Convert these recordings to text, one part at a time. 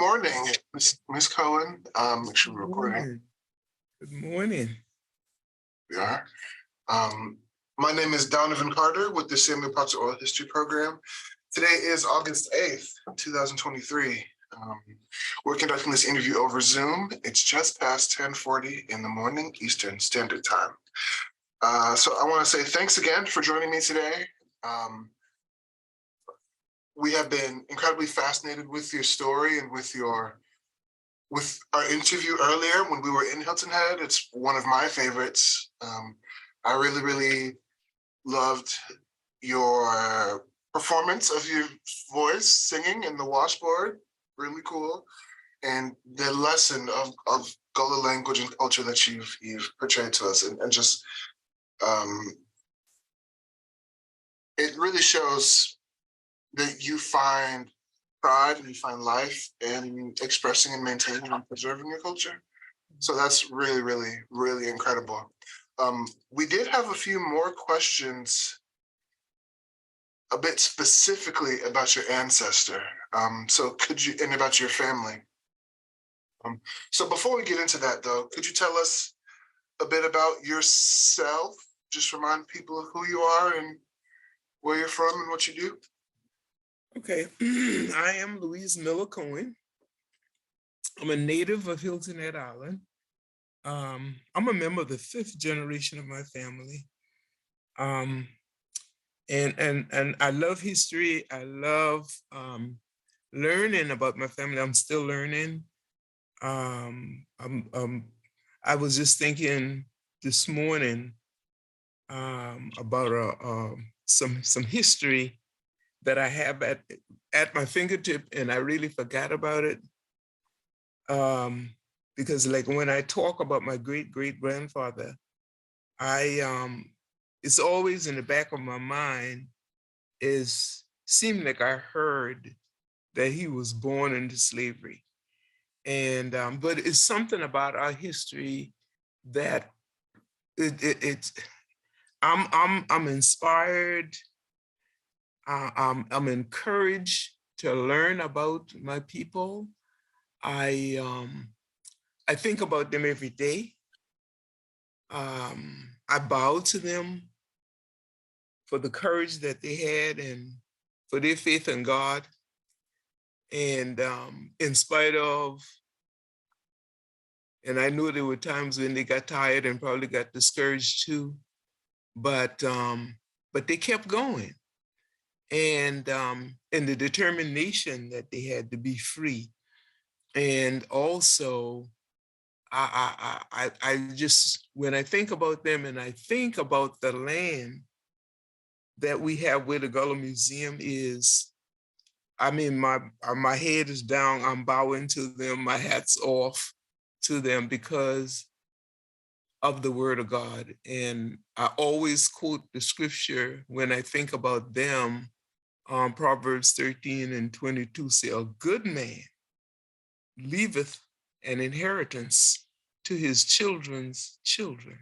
morning, Miss Cohen. Actually, we're recording. Morning. Good morning. We are. My name is Donovan Carter with the Samuel Proctor Oral History Program. Today is August 8th, 2023. We're conducting this interview over Zoom. It's just past 10:40 in the morning, Eastern Standard Time. So I want to say thanks again for joining me today. We have been incredibly fascinated with your story and with our interview earlier when we were in Hilton Head. It's one of my favorites. I really loved your performance of your voice singing in the washboard. Really cool. And the lesson of Gullah language and culture that you've portrayed to us, and just it really shows that you find pride and you find life in expressing and maintaining and preserving your culture. So that's really incredible. We did have a few more questions a bit specifically about your ancestor. So could you, and about your family. So before we get into that though, could you tell us a bit about yourself? Just remind people of who you are and where you're from and what you do. Okay, I am Louise Cohen. I'm a native of Hilton Head Island. I'm a member of the 5th generation of my family. And I love history. I love learning about my family. I'm still learning. I was just thinking this morning about some history that I have at my fingertip, and I really forgot about it. Because like when I talk about my great-great-grandfather, it's always in the back of my mind. Seemed like I heard that he was born into slavery. And but it's something about our history that I'm inspired. I'm encouraged to learn about my people. I think about them every day. I bow to them for the courage that they had and for their faith in God. And in spite of, and I know there were times when they got tired and probably got discouraged too, but they kept going. And the determination that they had to be free. And also, I just, when I think about them and I think about the land that we have where the Gullah Museum is, I mean, my head is down, I'm bowing to them, my hat's off to them because of the word of God. And I always quote the scripture when I think about them. Proverbs 13:22 say, a good man leaveth an inheritance to his children's children.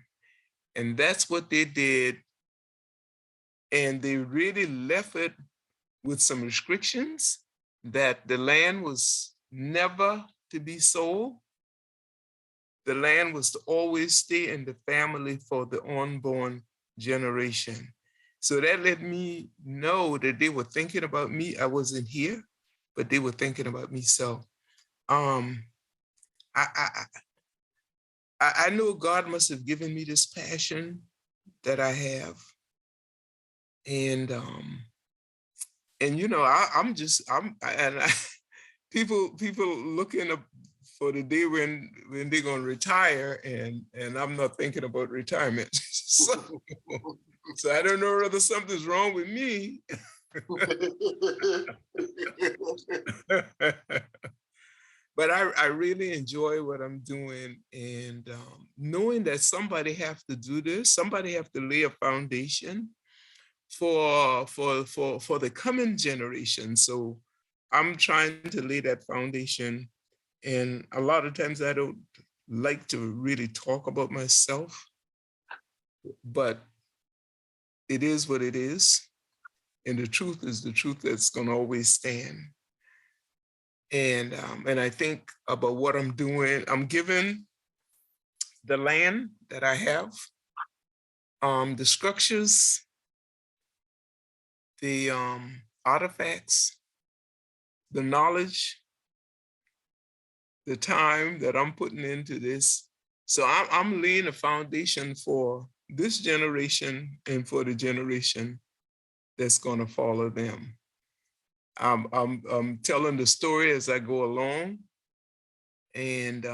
And that's what they did. And they really left it with some restrictions that the land was never to be sold. The land was to always stay in the family for the unborn generation. So that let me know that they were thinking about me. I wasn't here, but they were thinking about me. So I know God must have given me this passion that I have. And you know, people looking up for the day when they're gonna retire, and I'm not thinking about retirement. So I don't know whether something's wrong with me. But I really enjoy what I'm doing, and knowing that somebody have to do this, somebody have to lay a foundation for the coming generation. So I'm trying to lay that foundation, and a lot of times I don't like to really talk about myself, but it is what it is. And the truth is the truth that's going to always stand. And I think about what I'm doing. I'm giving the land that I have, the structures, the artifacts, the knowledge, the time that I'm putting into this. So I'm laying a foundation for this generation and for the generation that's going to follow them. I'm telling the story as I go along, and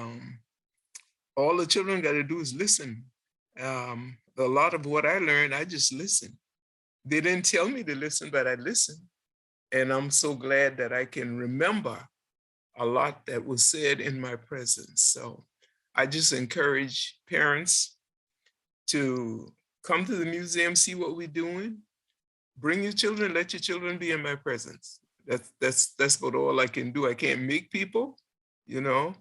all the children got to do is listen. A lot of what I learned, I just listened. They didn't tell me to listen, but I listened. And I'm so glad that I can remember a lot that was said in my presence. So I just encourage parents to come to the museum, see what we're doing. Bring your children, let your children be in my presence. That's about all I can do. I can't make people, you know,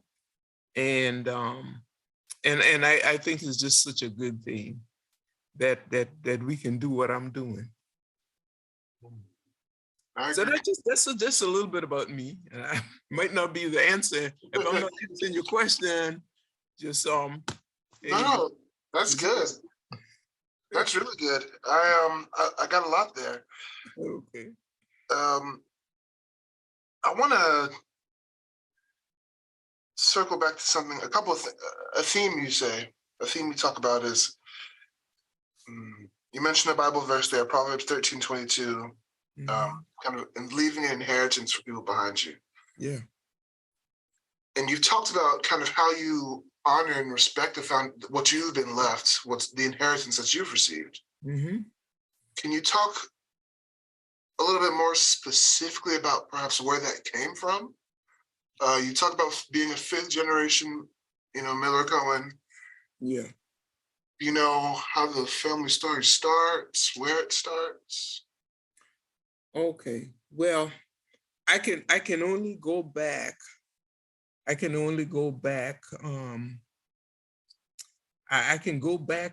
and I think it's just such a good thing that we can do what I'm doing. So that's a little bit about me. And I might not be the answer. If I'm not answering your question, just hey. No, that's good. That's really good. I got a lot there. Okay. I want to circle back to something. A theme you talk about is you mentioned the Bible verse there, Proverbs 13:22. Kind of and leaving an inheritance for people behind you. Yeah. And you've talked about kind of how you honor and respect what you've been left, what's the inheritance that you've received. Mm-hmm. Can you talk a little bit more specifically about perhaps where that came from? You talk about being a fifth generation, Miller Cohen. Yeah. You know how the family story starts, where it starts? Okay. Well, I can only go back. I can go back,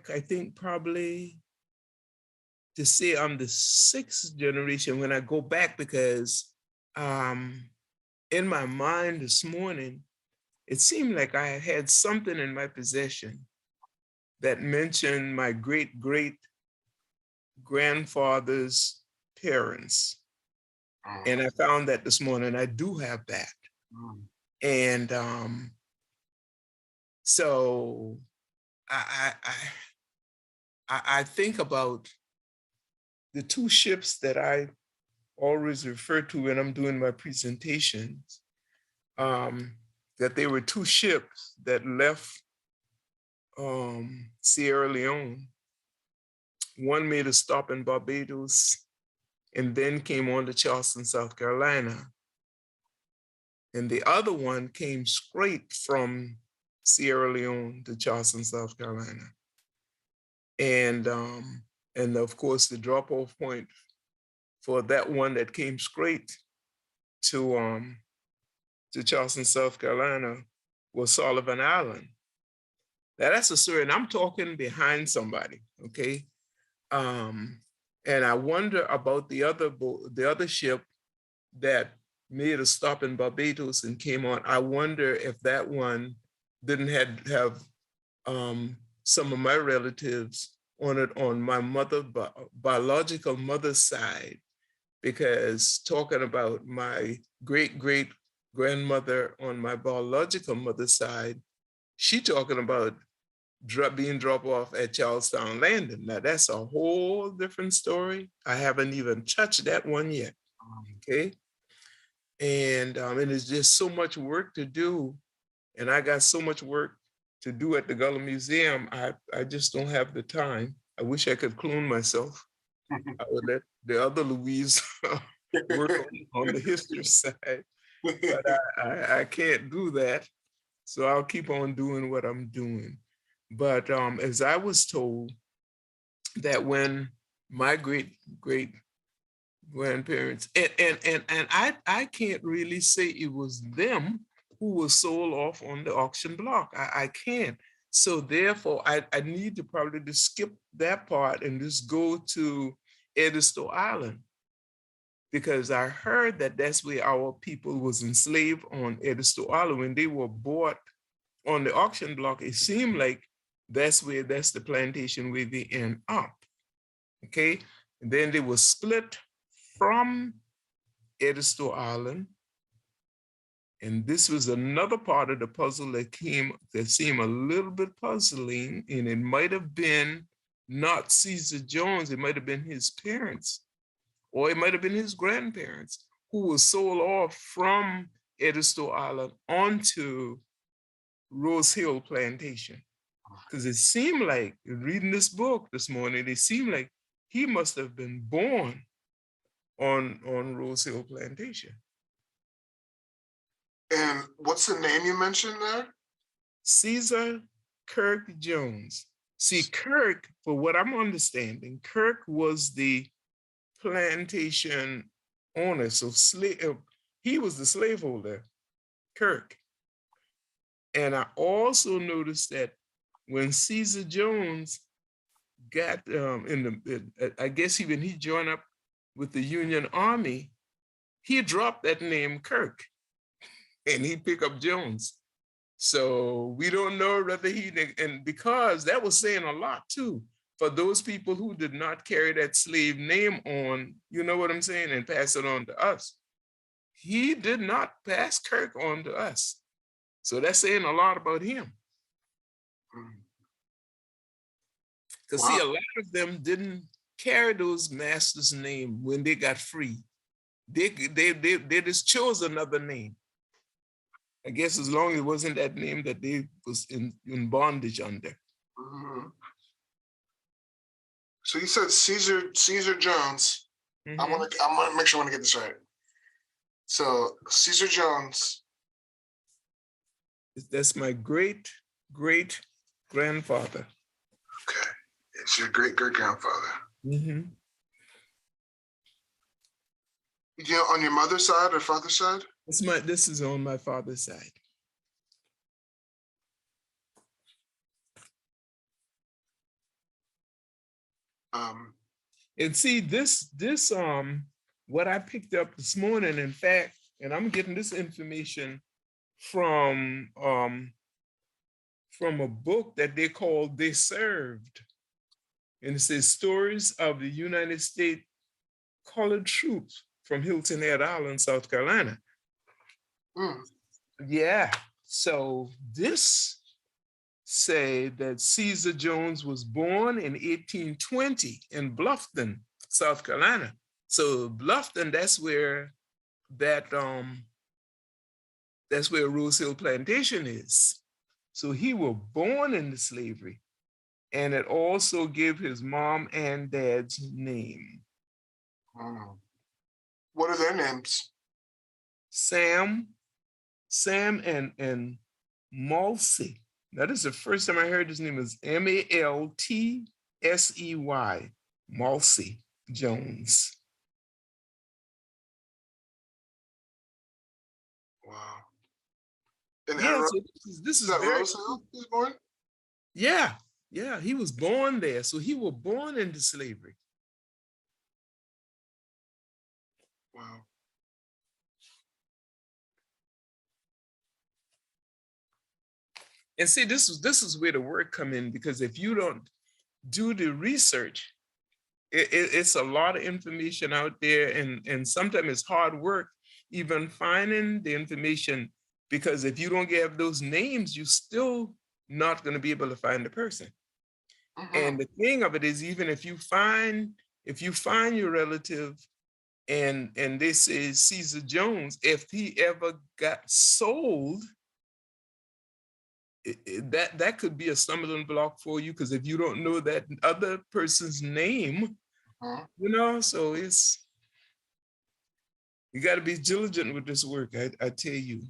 I think probably to say I'm the sixth generation when I go back, because in my mind this morning, it seemed like I had something in my possession that mentioned my great grandfather's parents. And I found that this morning. I do have that. And so I think about the two ships that I always refer to when I'm doing my presentations, that there were two ships that left Sierra Leone. One made a stop in Barbados and then came on to Charleston, South Carolina. And the other one came straight from Sierra Leone to Charleston, South Carolina. And of course, the drop-off point for that one that came straight to Charleston, South Carolina was Sullivan Island. Now that's a story, and I'm talking behind somebody, okay? And I wonder about the other ship that made a stop in Barbados and came on. I wonder if that one didn't have some of my relatives on it on my biological mother's side, because talking about my great grandmother on my biological mother's side, she talking about being dropped off at Charlestown Landing. Now that's a whole different story. I haven't even touched that one yet. Okay. And it's just so much work to do. And I got so much work to do at the Gullah Museum. I just don't have the time. I wish I could clone myself. I would let the other Louise work on the history side, but I can't do that. So I'll keep on doing what I'm doing. But as I was told that when my great grandparents, and I can't really say it was them who was sold off on the auction block. I can't. So therefore, I need to probably just skip that part and just go to Edisto Island, because I heard that that's where our people was enslaved on Edisto Island when they were bought on the auction block. It seemed like that's the plantation where they end up. Okay, and then they were split from Edisto Island. And this was another part of the puzzle that seemed a little bit puzzling, and it might have been not Caesar Jones, it might have been his parents, or it might have been his grandparents who were sold off from Edisto Island onto Rose Hill Plantation. Because it seemed like, reading this book this morning, it seemed like he must have been born on Rose Hill Plantation. And what's the name you mentioned there? Caesar Kirk Jones. See, Kirk, for what I'm understanding, Kirk was the plantation owner. So he was the slaveholder, Kirk. And I also noticed that when Caesar Jones got I guess when he joined up with the Union Army, he dropped that name Kirk and he picked up Jones. So we don't know whether and because that was saying a lot too, for those people who did not carry that slave name on, you know what I'm saying, and pass it on to us. He did not pass Kirk on to us. So that's saying a lot about him. Because see, a lot of them didn't carry those masters' name when they got free. They just chose another name. I guess as long as it wasn't that name that they was in bondage under. Mm-hmm. So you said Caesar Jones. Mm-hmm. I want to make sure I want to get this right. So Caesar Jones. That's my great grandfather. Okay, it's your great grandfather. Mm-hmm. You know, on your mother's side or father's side? This is on my father's side. And see this what I picked up this morning, in fact, and I'm getting this information from a book that they call They Served. And it says Stories of the United States Colored Troops from Hilton Head Island, South Carolina. Yeah, so this say that Caesar Jones was born in 1820 in Bluffton, South Carolina. So Bluffton, that's where Rose Hill Plantation is. So he was born into slavery, and it also gave his mom and dad's name. What are their names? Sam and Malsey. That is the first time I heard his name is Maltsey, Malsey Jones. Wow. And yeah, so this is very Rose Hill he was born? Yeah, he was born there. So he was born into slavery. Wow. And see, this is where the work come in, because if you don't do the research, it's a lot of information out there, and sometimes it's hard work even finding the information, because if you don't give those names, you're still not going to be able to find the person. Mm-hmm. And the thing of it is, even if you find your relative and they say Caesar Jones, if he ever got sold, that could be a stumbling block for you, because if you don't know that other person's name, so you got to be diligent with this work. I tell you.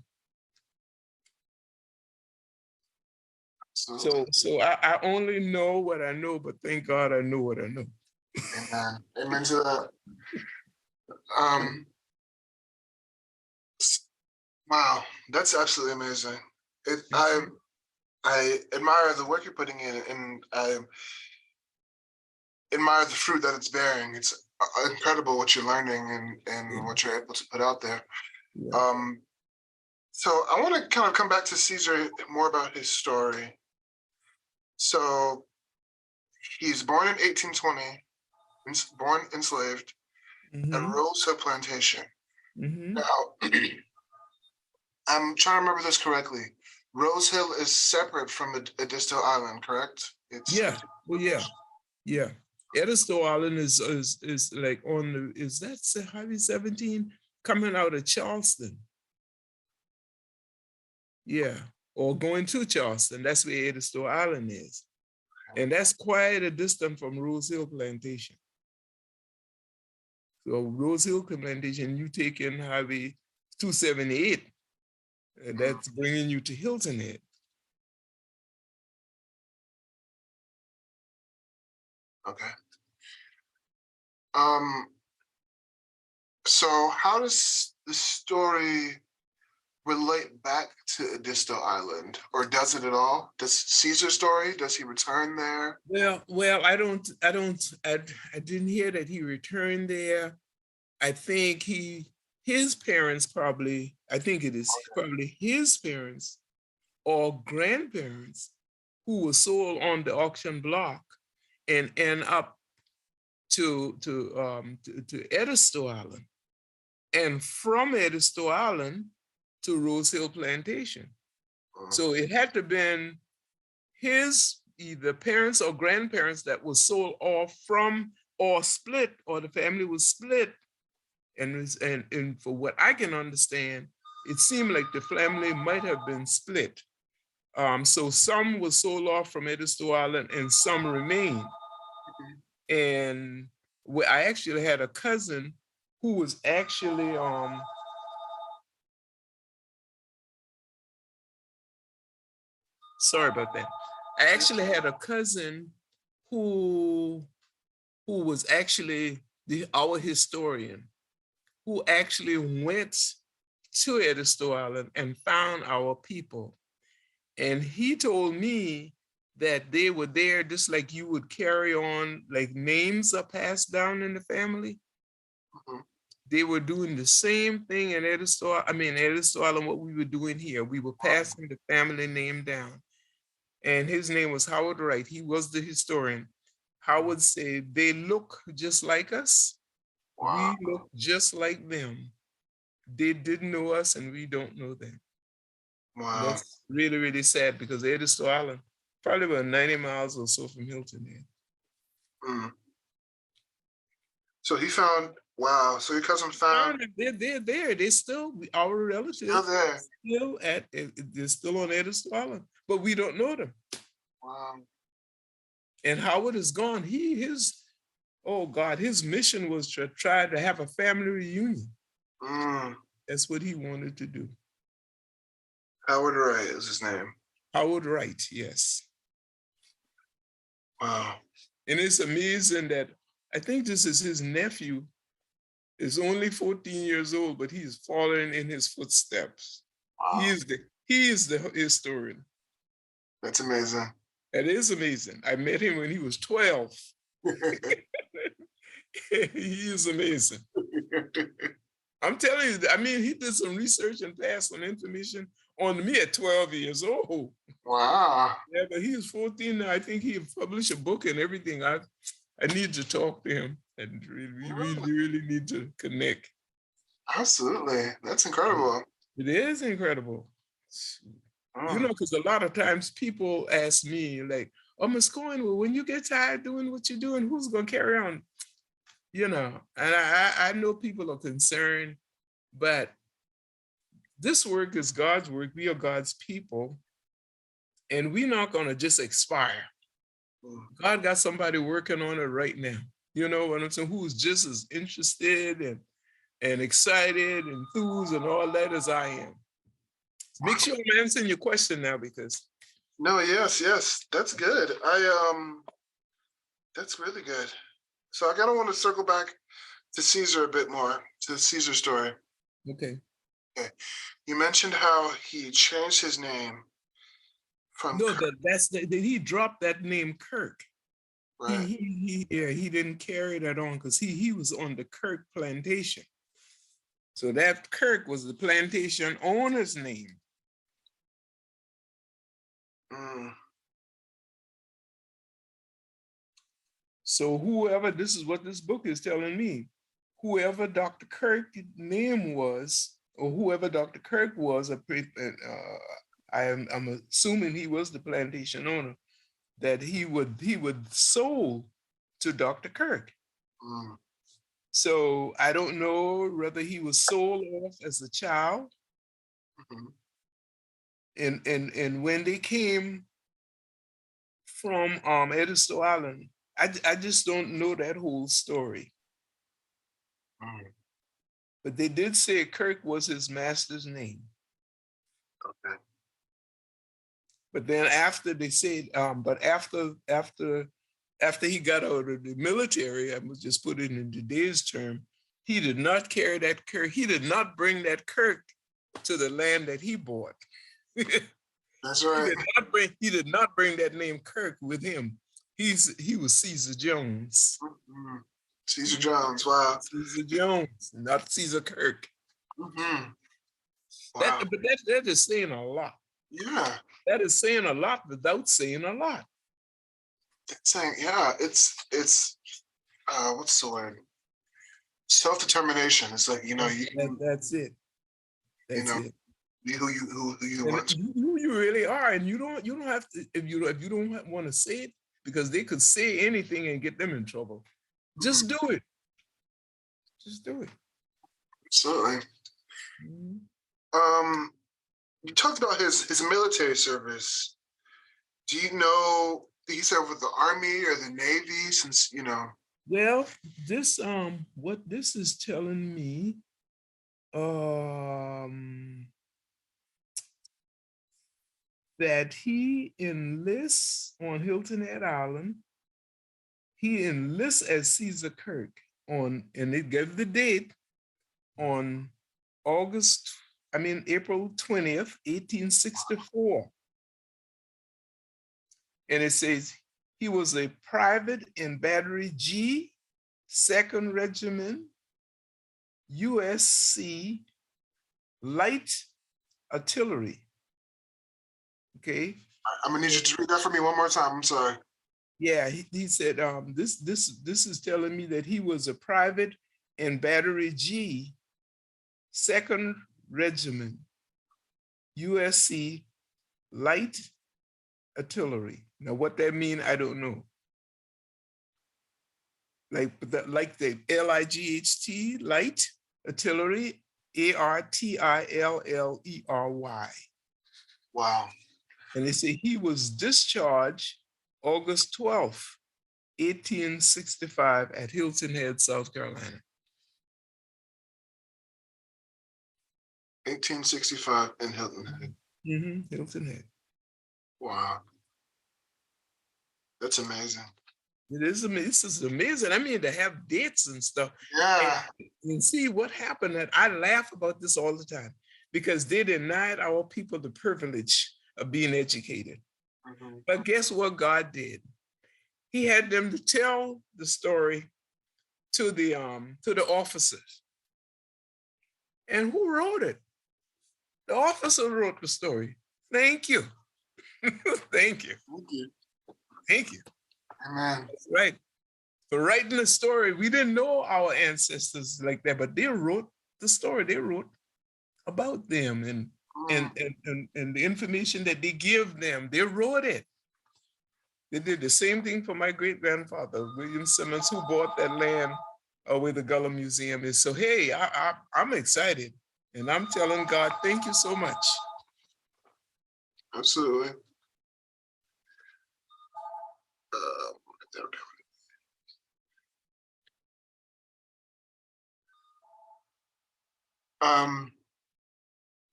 So I only know what I know, but thank God I know what I know. Amen. Amen to that. Wow, that's absolutely amazing. I admire the work you're putting in, and I admire the fruit that it's bearing. It's incredible what you're learning and what you're able to put out there. Yeah. So I want to kind of come back to Caesar, more about his story. So he's born in 1820, born enslaved at Mhm. Rose Hill Plantation. Mhm. Now, I'm trying to remember this correctly. Rose Hill is separate from Edisto Island, correct? Yeah. Well, yeah. Yeah. Edisto Island is like on the, is that Highway 17 coming out of Charleston? Yeah. Or going to Charleston. That's where Edisto Island is. And that's quite a distance from Rose Hill Plantation. So Rose Hill Plantation, you take in Highway 278, and that's bringing you to Hilton Head. Okay. So how does the story relate back to Edisto Island, or does it at all? Does Caesar's story, does he return there? Well, I didn't hear that he returned there. I think his parents probably, I think it is probably his parents or grandparents who were sold on the auction block and end up to Edisto Island, and from Edisto Island to Rose Hill Plantation. So it had to have been his either parents or grandparents that was sold off from or split, or the family was split. And for what I can understand, it seemed like the family might have been split. So some was sold off from Edisto Island and some remained. And I actually had a cousin who was actually sorry about that. I actually had a cousin who was actually our historian, who actually went to Edisto Island and found our people. And he told me that they were there just like you would carry on, like names are passed down in the family. They were doing the same thing in Edisto Island, what we were doing here. We were passing the family name down. And his name was Howard Wright. He was the historian. Howard said, they look just like us. Wow. We look just like them. They didn't know us and we don't know them. Wow. That's really, really sad because Edisto Island, probably about 90 miles or so from Hilton Head. Mm. So he found, wow. So your cousin found. They're there. They're still our relatives. Still there. They're still on Edisto Island, but we don't know them. Wow. And Howard is gone. Oh God, his mission was to try to have a family reunion. That's what he wanted to do. Howard Wright is his name. Howard Wright, yes. Wow. And it's amazing that I think this is his nephew, is only 14 years old, but he's following in his footsteps. Wow. He is the historian. That's amazing. That is amazing. I met him when he was 12. He is amazing. I'm telling you, I mean, he did some research and passed some information on me at 12 years old. Wow. Yeah, but he is 14 now. I think he published a book and everything. I need to talk to him, and we really need to connect. Absolutely. That's incredible. It is incredible. You know, because a lot of times people ask me like, oh, Ms. Cohen, well, when you get tired doing what you're doing, who's going to carry on? You know, and I know people are concerned, but this work is God's work. We are God's people, and we're not going to just expire. God got somebody working on it right now. You know what I'm saying? Who's just as interested and excited, enthused, and all that as I am. Make sure I'm answering your question now, because. No, yes, that's good. That's really good. So I kind of want to circle back to Caesar a bit more, to the Caesar story. Okay. You mentioned how he changed his name from. No, he dropped that name Kirk. Right. He didn't carry that on because he was on the Kirk plantation. So that Kirk was the plantation owner's name. Mm. So whoever, this is what this book is telling me, whoever Dr. Kirk's name was, or whoever Dr. Kirk was, I'm assuming he was the plantation owner, that he would sold to Dr. Kirk. Mm. So I don't know whether he was sold off as a child, Mhm. and when they came from Edisto Island, I just don't know that whole story. Mm. But they did say Kirk was his master's name. Okay. But then after they said, but after he got out of the military, I must just put it in today's term, he did not carry that Kirk. He did not bring that Kirk to the land that he bought. That's right. He did not bring that name Kirk with him. He was Caesar Jones. Mm-hmm. Caesar Jones. Wow. Caesar Jones, not Caesar Kirk. Mm-hmm. Wow. That is saying a lot. Yeah. That is saying a lot without saying a lot. It's saying, yeah, it's what's the word? Self-determination. It's like, That's it. you That's know, it. be who you And want to. who you really are, and you don't have to, if you don't want to say it, because they could say anything and get them in trouble. Just do it. Just do it. Absolutely. Mhm. You talked about his military service. Do you know he served with the Army or the Navy? Since Well, this what this is telling me, that he enlists on Hilton Head Island. He enlists as Caesar Kirk and it gave the date on April 20th, 1864. And it says he was a private in Battery G, 2nd Regiment, USC Light Artillery. Okay. I'm gonna need you to read that for me one more time. I'm sorry. Yeah, he said this is telling me that he was a private in Battery G, 2nd Regiment, USC Light Artillery. Now, what that means, I don't know. Like the LIGHT, Light Artillery, ARTILLERY. Wow. And they say he was discharged August 12th, 1865 at Hilton Head, South Carolina. 1865 in Hilton Head. Hilton Head. Wow. That's amazing. It is amazing. This is amazing. I mean, to have dates and stuff. Yeah. And see what happened. That I laugh about this all the time because they denied our people the privilege of being educated. Mm-hmm. But guess what God did? He had them to tell the story to the officers. And who wrote it? The officer wrote the story. Thank you. Thank you. Thank you. Thank you. Amen. That's right. For writing the story, we didn't know our ancestors like that, but they wrote the story. They wrote about them and the information that they give them. They wrote it. They did the same thing for my great-grandfather, William Simmons, who bought that land where the Gullah Museum is. So, hey, I'm excited. And I'm telling God, thank you so much. Absolutely.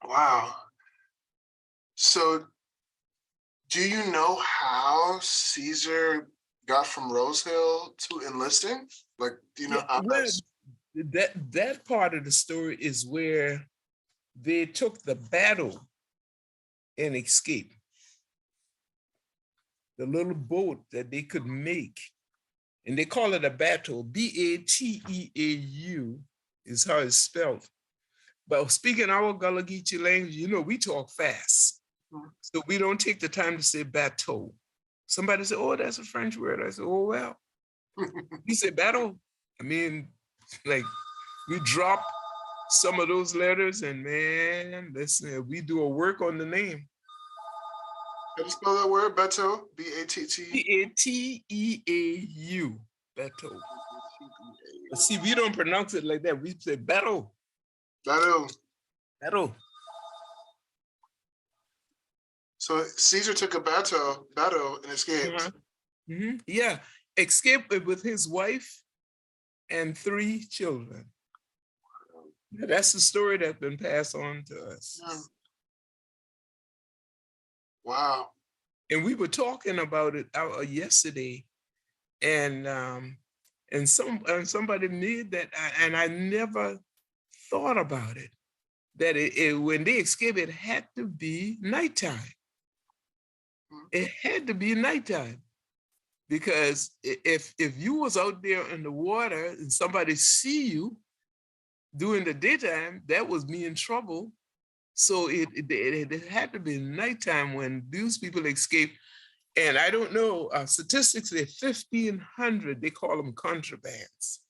Wow. So do you know how Caesar got from Rosehill to enlisting? Like, do you know how that's That part of the story is where they took the battle and escaped. The little boat that they could make and they call it a battle. Bateau is how it's spelled. But speaking our Gullah Geechee language, you know, we talk fast. So we don't take the time to say bateau. Somebody said, oh, that's a French word. I said, oh, well. You say battle. I mean, like we drop some of those letters and man, listen, we do a work on the name. How do you spell that word? Beto? B-A-T-T? Bateau. Battle. But see, we don't pronounce it like that. We say battle. Beto. Battle. So Caesar took a battle and escaped. Yeah, escaped with his wife and 3 children. That's the story that's been passed on to us. Wow. And we were talking about it yesterday, and somebody made that, and I never thought about it. That when they escaped, it had to be nighttime. It had to be nighttime, because if you was out there in the water and somebody see you during the daytime, that was me in trouble. So it had to be nighttime when these people escaped. And I don't know, statistics say 1,500, they call them contrabands.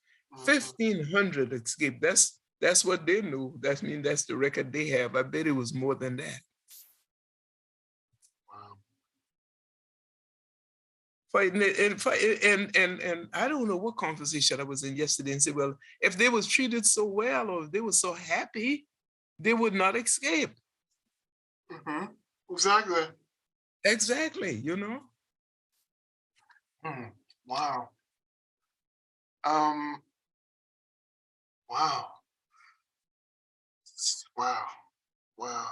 1,500 escaped. That's what they knew. That means that's the record they have. I bet it was more than that. Fighting it and I don't know what conversation I was in yesterday and said, well, if they was treated so well or if they were so happy, they would not escape. Exactly. Exactly, you know. Wow. Wow. Wow.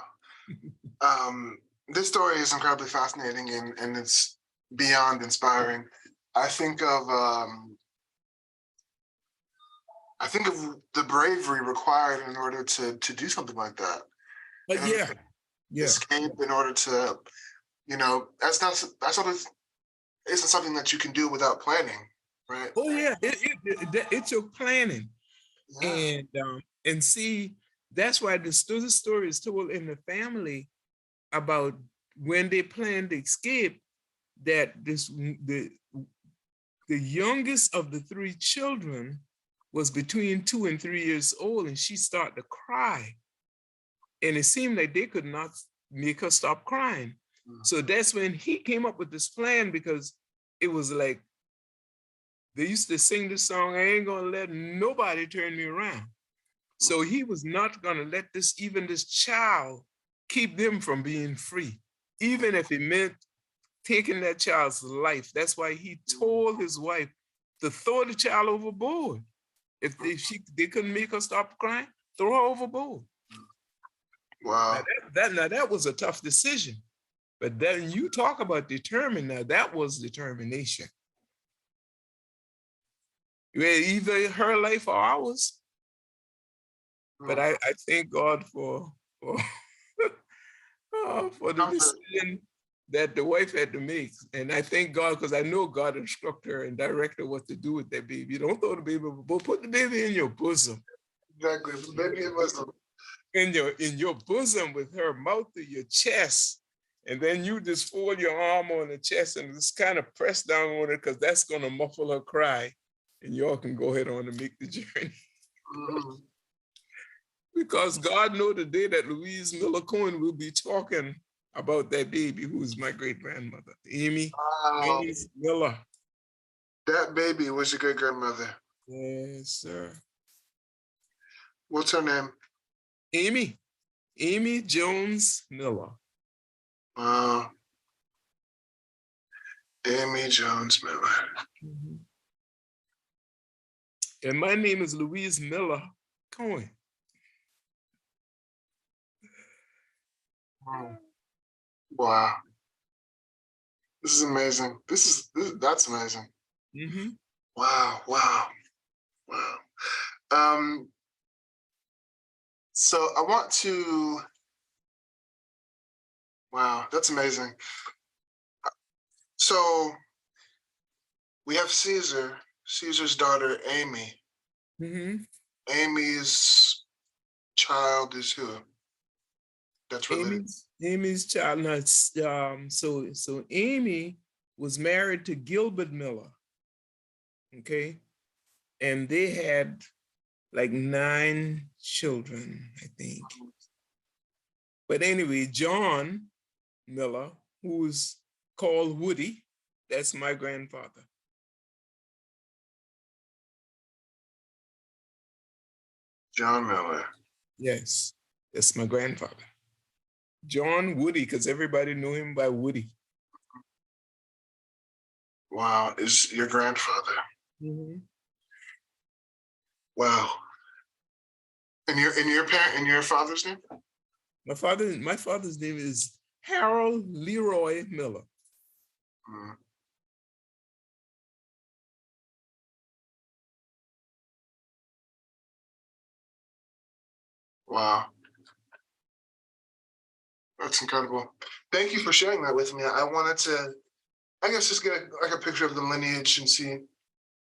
This story is incredibly fascinating and it's beyond inspiring. I think of the bravery required in order to do something like that. But yeah. Escape in order to, you know, that's not isn't something that you can do without planning, right? Oh yeah, it took planning. Yeah. And see, that's why the story is told in the family about when they planned to escape, that the youngest of the 3 children was between 2 and 3 years old, and she started to cry. And it seemed like they could not make her stop crying. So that's when he came up with this plan, because it was like, they used to sing this song, I ain't gonna let nobody turn me around. So he was not gonna let this child keep them from being free, even if it meant taking that child's life. That's why he told his wife to throw the child overboard. If they couldn't make her stop crying, throw her overboard. Wow. Now that was a tough decision. But then you talk about determined, now that was determination. Either her life or ours. But I thank God for the decision that the wife had to make. And I thank God, because I know God instructed her and directed her what to do with that baby. Don't throw the baby overboard, put the baby in your bosom. Exactly, the baby in bosom. In your bosom, with her mouth to your chest. And then you just fold your arm on the chest and just kind of press down on it, because that's going to muffle her cry. And y'all can go ahead on and make the journey. Because God knows the day that Louise Miller Cohen will be talking about that baby, who is my great-grandmother, Amy Miller. That baby was your great-grandmother. Yes, sir. What's her name? Amy Jones Miller. Amy Jones Miller. And my name is Louise Miller Cohen. Wow. This is amazing. That's amazing. Wow. So I want to, wow, that's amazing. So we have Caesar Caesar's daughter, Amy. Mhm. Amy's child is who? That's related. Amy's child. So Amy was married to Gilbert Miller. Okay. And they had like 9 children, I think. But anyway, John Miller, who's called Woody, that's my grandfather. John Miller. Yes, that's my grandfather. John Woody, because everybody knew him by Woody. Wow, is your grandfather. Mhm. Wow. And your father's name? My father's name is Harold Leroy Miller. Mm. Wow. That's incredible. Thank you for sharing that with me. I wanted to, I guess, just get like a picture of the lineage and see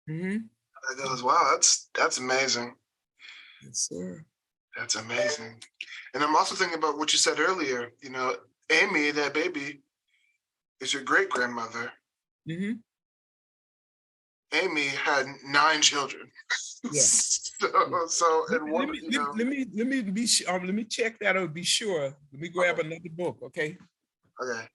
Mm-hmm. how that goes. Wow, that's amazing. Yes, sir. That's amazing. And I'm also thinking about what you said earlier. You know, Amy, that baby, is your great grandmother. Mm-hmm. Amy had 9 children. Yeah. So and one, you know. Let me check that out. Be sure. Let me grab Okay. another book. Okay. Okay.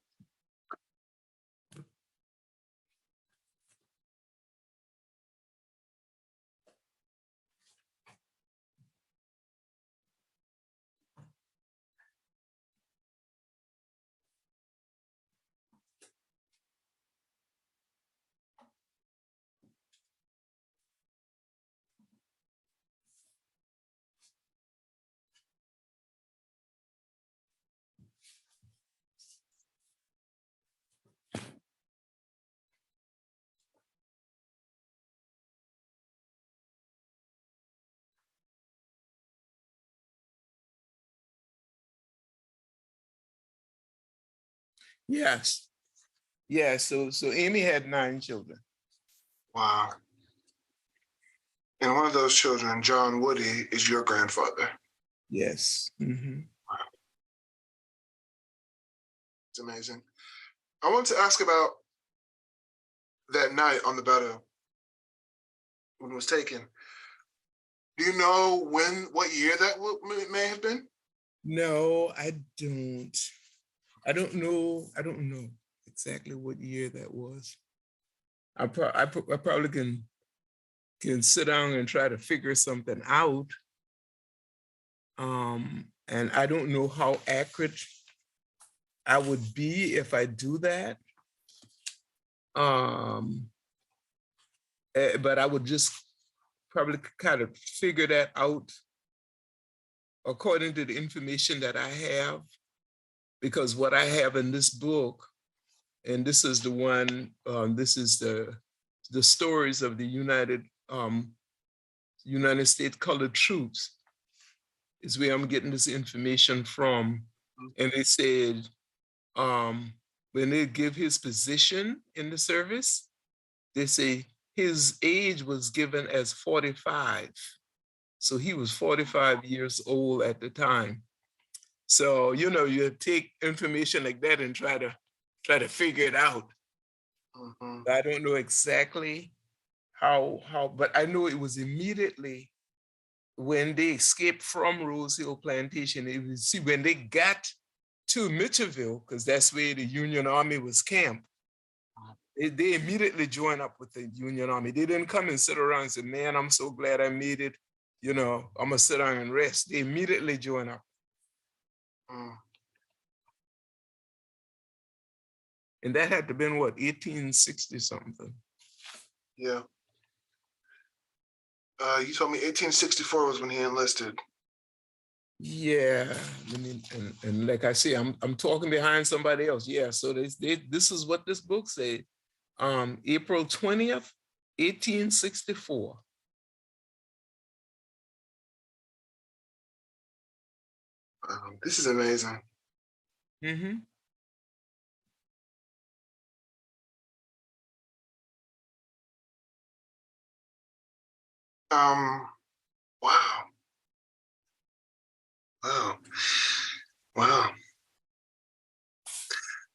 Yes. Yeah. So Amy had 9 children. Wow. And one of those children, John Woody, is your grandfather. Yes. Mm-hmm. It's amazing. I want to ask about that night on the battle when it was taken. Do you know what year that may have been? No, I don't. I don't know. I don't know exactly what year that was. I probably can sit down and try to figure something out. And I don't know how accurate I would be if I do that. But I would just probably kind of figure that out according to the information that I have, because what I have in this book, and this is the one, this is the stories of the United States colored troops, is where I'm getting this information from. And they said, when they give his position in the service, they say his age was given as 45. So he was 45 years old at the time. So, you take information like that and try to figure it out. Mm-hmm. I don't know exactly how, but I know it was immediately when they escaped from Rose Hill Plantation. It was, see, when they got to Mitchellville, because that's where the Union Army was camped, they immediately joined up with the Union Army. They didn't come and sit around and say, man, I'm so glad I made it. I'm gonna sit down and rest. They immediately joined up. Mm. And that had to been what, 1860 something. Yeah. You told me 1864 was when he enlisted. Yeah, I mean, and like I say, I'm talking behind somebody else. Yeah, so this is what this book said. April 20th, 1864. This is amazing. Mm-hmm. Um, wow, wow, wow.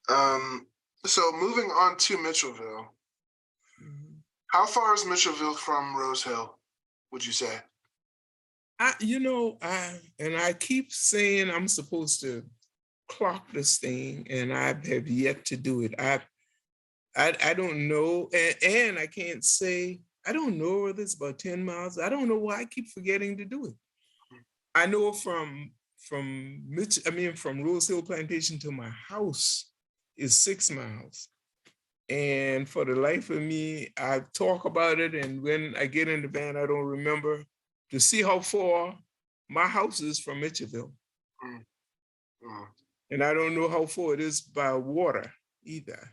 Um, so moving on to Mitchellville. Mhm. How far is Mitchellville from Rose Hill, would you say? I keep saying I'm supposed to clock this thing, and I have yet to do it. I don't know, and I can't say I don't know whether it's about 10 miles. I don't know why I keep forgetting to do it. I know from Rose Hill Plantation to my house is 6 miles. And for the life of me, I talk about it, and when I get in the van, I don't remember to see how far my house is from Mitchellville. Mm, mm. And I don't know how far it is by water either.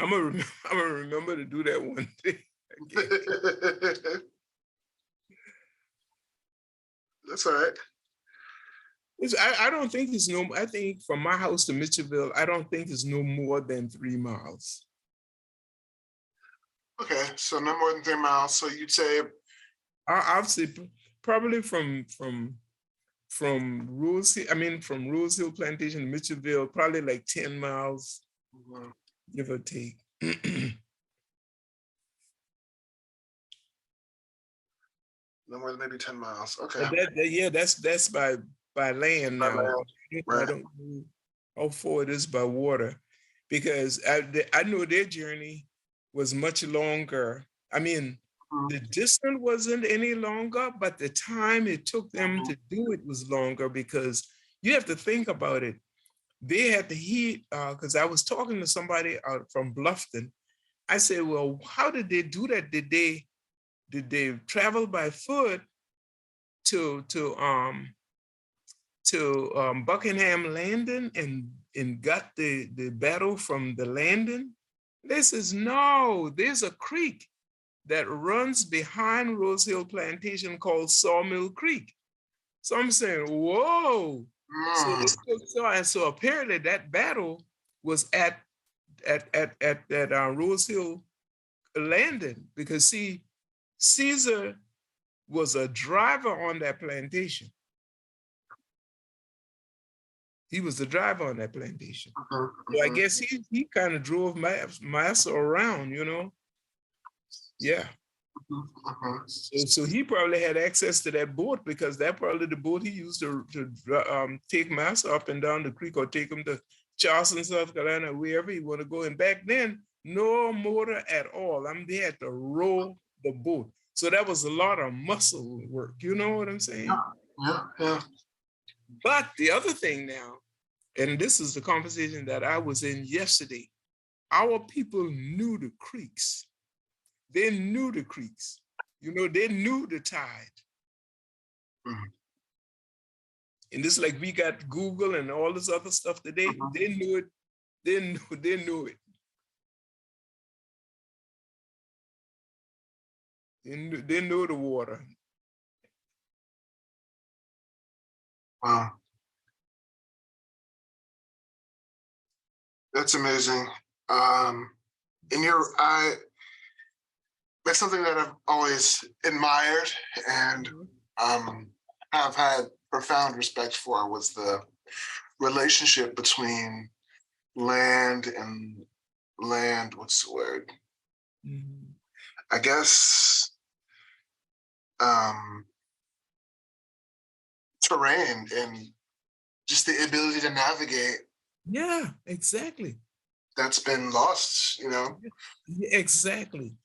I'm gonna remember to do that one day. That's all right. I don't think it's no. I think from my house to Mitchellville, I don't think it's no more than 3 miles. Okay, so no more than 3 miles. So you'd say, I'll say probably from Rose Hill, from Rose Hill Plantation to Mitchellville, probably like 10 miles, mhm, give or take. no more than maybe 10 miles. Okay. But yeah, that's by land By now. land. I Right. don't know how far it is by water, because I know their journey was much longer. I mean, Mhm, the distance wasn't any longer, but the time it took them mhm, to do it was longer, because you have to think about it. They had the heat, because I was talking to somebody from Bluffton. I said, well, how did they do that? Did they travel by foot to to um Buckingham Landing and got the battle from the landing? They says, no, there's a creek that runs behind Rose Hill Plantation called Sawmill Creek. So I'm saying, whoa. So mm. they so apparently that battle was at Rose Hill Landing, because see, Caesar was a driver on that plantation. He was the driver on that plantation. Mhm, So I mhm, guess he kind of drove Massa around, Yeah. mhm, mhm. So he probably had access to that boat, because that probably the boat he used to take Massa up and down the creek, or take him to Charleston, South Carolina, wherever he want to go. And back then, no motor at all. They had to row the boat. So that was a lot of muscle work. You know what I'm saying? Yeah, yeah, yeah. But the other thing now, and this is the conversation that I was in yesterday, our people knew the creeks. They knew the creeks. They knew the tide. Mhm, And this, like, we got Google and all this other stuff today. mhm. They knew it. They knew it. They know the water. Wow, that's amazing. And that's something that I've always admired and Mhm. um, have had profound respect for, was the relationship between land and what's the word? Mhm. I guess um, terrain and just the ability to navigate Yeah, exactly. that's been lost. Yeah, exactly.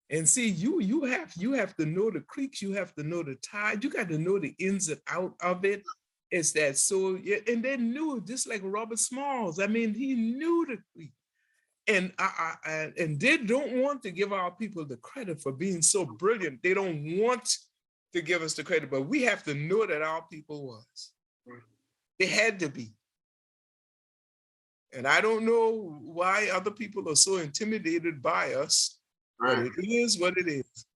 And see, you have to know the creeks, you have to know the tide, you got to know the ins and out of it. It's that, so yeah, and they knew, just like Robert Smalls. He knew the creek. And they don't want to give our people the credit for being so brilliant. They don't want to give us the credit, but we have to know that our people was. They had to be. And I don't know why other people are so intimidated by us, but Right, it is what it is.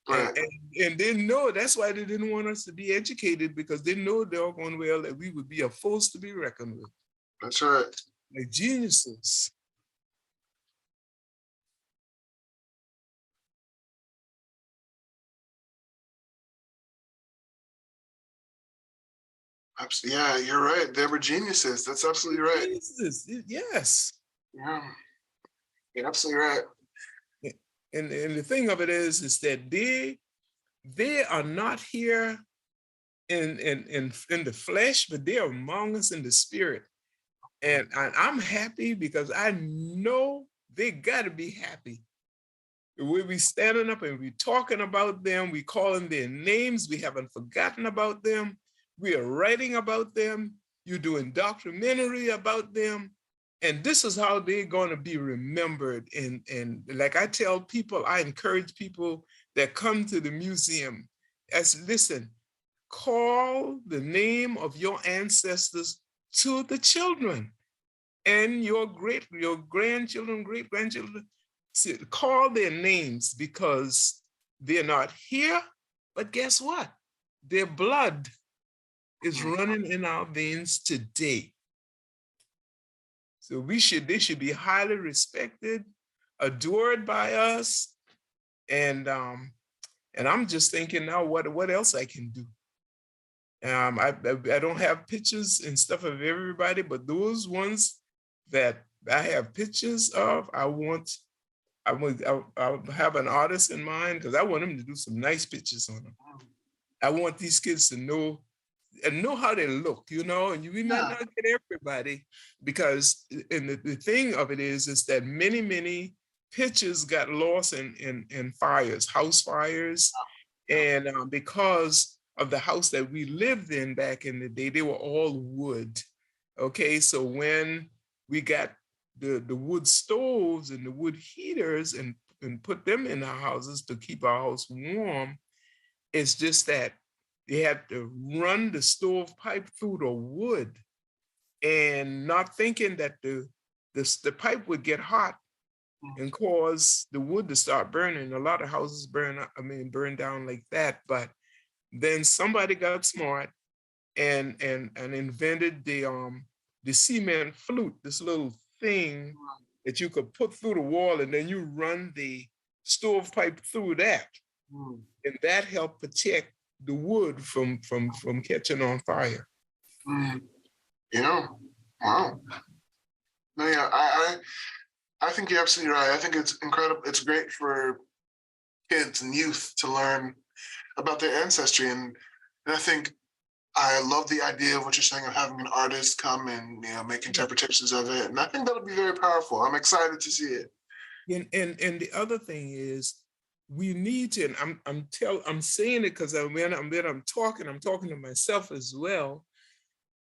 And, right. and they know that's why they didn't want us to be educated, because they know doggone well that we would be a force to be reckoned with, That's right. like geniuses. Yeah, you're right. They were geniuses. That's absolutely right. Jesus, yes. Yeah, you're absolutely right. And the thing of it is that they are not here in the flesh, but they're among us in the spirit. And I'm happy because I know they got to be happy. We be standing up and we talking about them, we calling their names, we haven't forgotten about them, we are writing about them, you're doing documentary about them, and this is how they're going to be remembered. And like I tell people, I encourage people that come to the museum, as listen, call the name of your ancestors to the children and your grandchildren, great grandchildren, call their names because they're not here. But guess what? Their blood is running in our veins today. So they should be highly respected, adored by us. And I'm just thinking now what else I can do. I don't have pictures and stuff of everybody, but those ones that I have pictures of, I'll have an artist in mind because I want him to do some nice pictures on them. I want these kids to know and know how they look, and we might not get everybody because and the thing of it is that many pictures got lost in fires, house fires. And because of the house that we lived in back in the day, they were all wood. Okay, so when we got the wood stoves and the wood heaters and put them in our houses to keep our house warm, it's just that they had to run the stove pipe through the wood and not thinking that the pipe would get hot and cause the wood to start burning. A lot of houses burn down like that. But then somebody got smart and invented the cement flute, this little thing that you could put through the wall, and then you run the stovepipe through that, and that helped protect the wood from catching on fire. Yeah. Wow. No, yeah, I think you're absolutely right. I think it's incredible. It's great for kids and youth to learn about their ancestry, and I think I love the idea of what you're saying of having an artist come and make interpretations of it, and I think that'll be very powerful. I'm excited to see it. And the other thing is, we need to. And I'm saying it because when I'm talking to myself as well.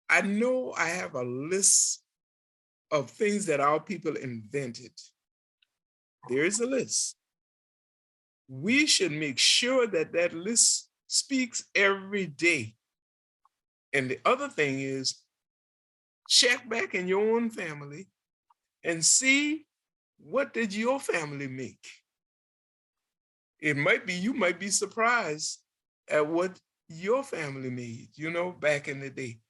I know I have a list of things that our people invented. There is a list. We should make sure that that list speaks every day. And the other thing is, check back in your own family and see, what did your family make? You might be surprised at what your family made, back in the day.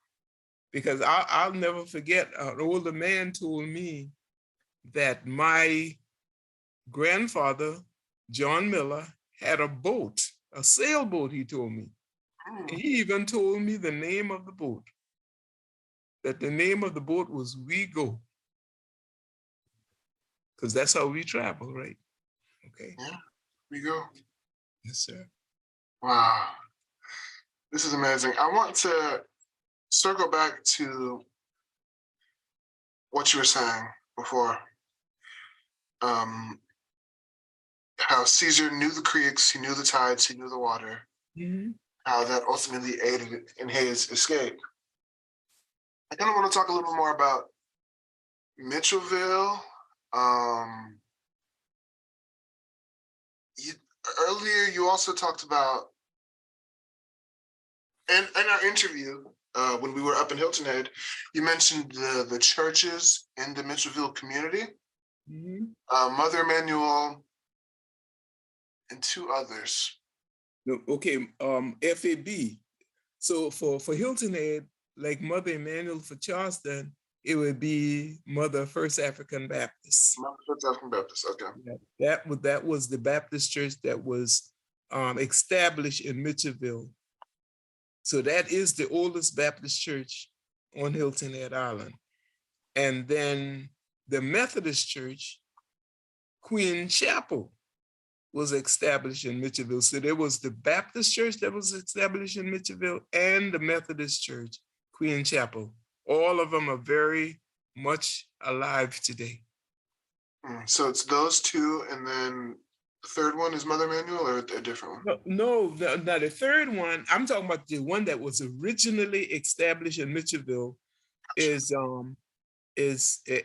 Because I'll never forget, an older man told me that my grandfather, John Miller, had a boat, a sailboat, he told me. He even told me the name of the boat, that the name of the boat was We Go. Because that's how we travel, right? Okay. Yeah, we go. Yes, sir. Wow. This is amazing. I want to circle back to what you were saying before. How Caesar knew the creeks, he knew the tides, he knew the water. How that ultimately aided in his escape. I kind of want to talk a little more about Mitchellville. Earlier, you also talked about, in our interview, when we were up in Hilton Head, you mentioned the churches in the Mitchellville community, Mother Emanuel, and two others. Okay, FAB. So for Hilton Head, like Mother Emanuel for Charleston, it would be Mother First African Baptist. Mother First African Baptist, okay. That was the Baptist church that was established in Mitchellville. So that is the oldest Baptist church on Hilton Head Island. And then the Methodist Church, Queen Chapel, was established in Mitchellville. So there was the Baptist church that was established in Mitchellville and the Methodist Church, Queen Chapel. All of them are very much alive today. So it's those two, and then the third one is Mother Emanuel, or a different one? No, the third one, I'm talking about the one that was originally established in Mitchellville is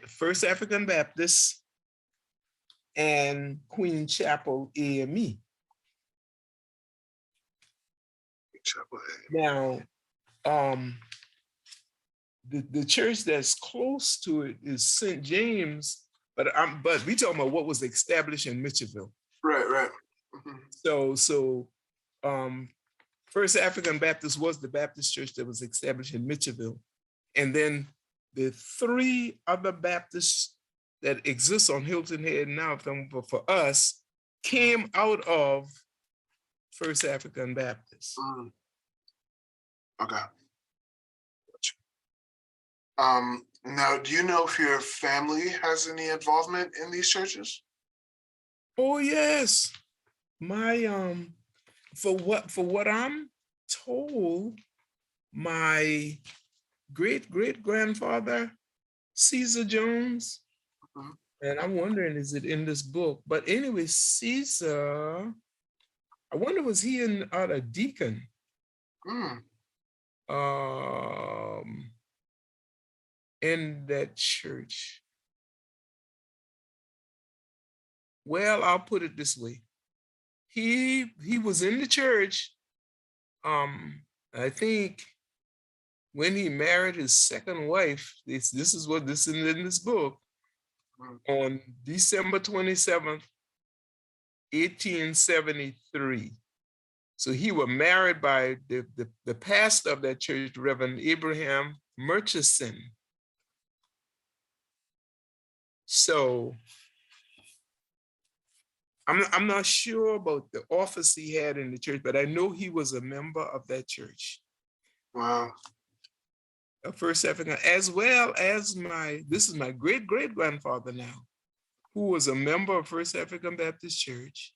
First African Baptist and Queen Chapel AME. Chapel A. Now, the church that's close to it is St. James, but we talking about what was established in Mitchellville. Right. So First African Baptist was the Baptist church that was established in Mitchellville, and then the three other Baptists that exist on Hilton Head now, for us, came out of First African Baptist. Okay. Now, do you know if your family has any involvement in these churches? Oh yes, my for what I'm told, my great grandfather Caesar Jones, and I'm wondering, is it in this book? But anyway, Caesar, I wonder, was he a deacon? In that church. Well, I'll put it this way. He was in the church. I think when he married his second wife, this is in this book, on December 27th, 1873. So he was married by the pastor of that church, Reverend Abraham Murchison. So I'm not sure about the office he had in the church, but I know he was a member of that church. Wow. A First African, as well as this is my great grandfather now, who was a member of First African Baptist Church.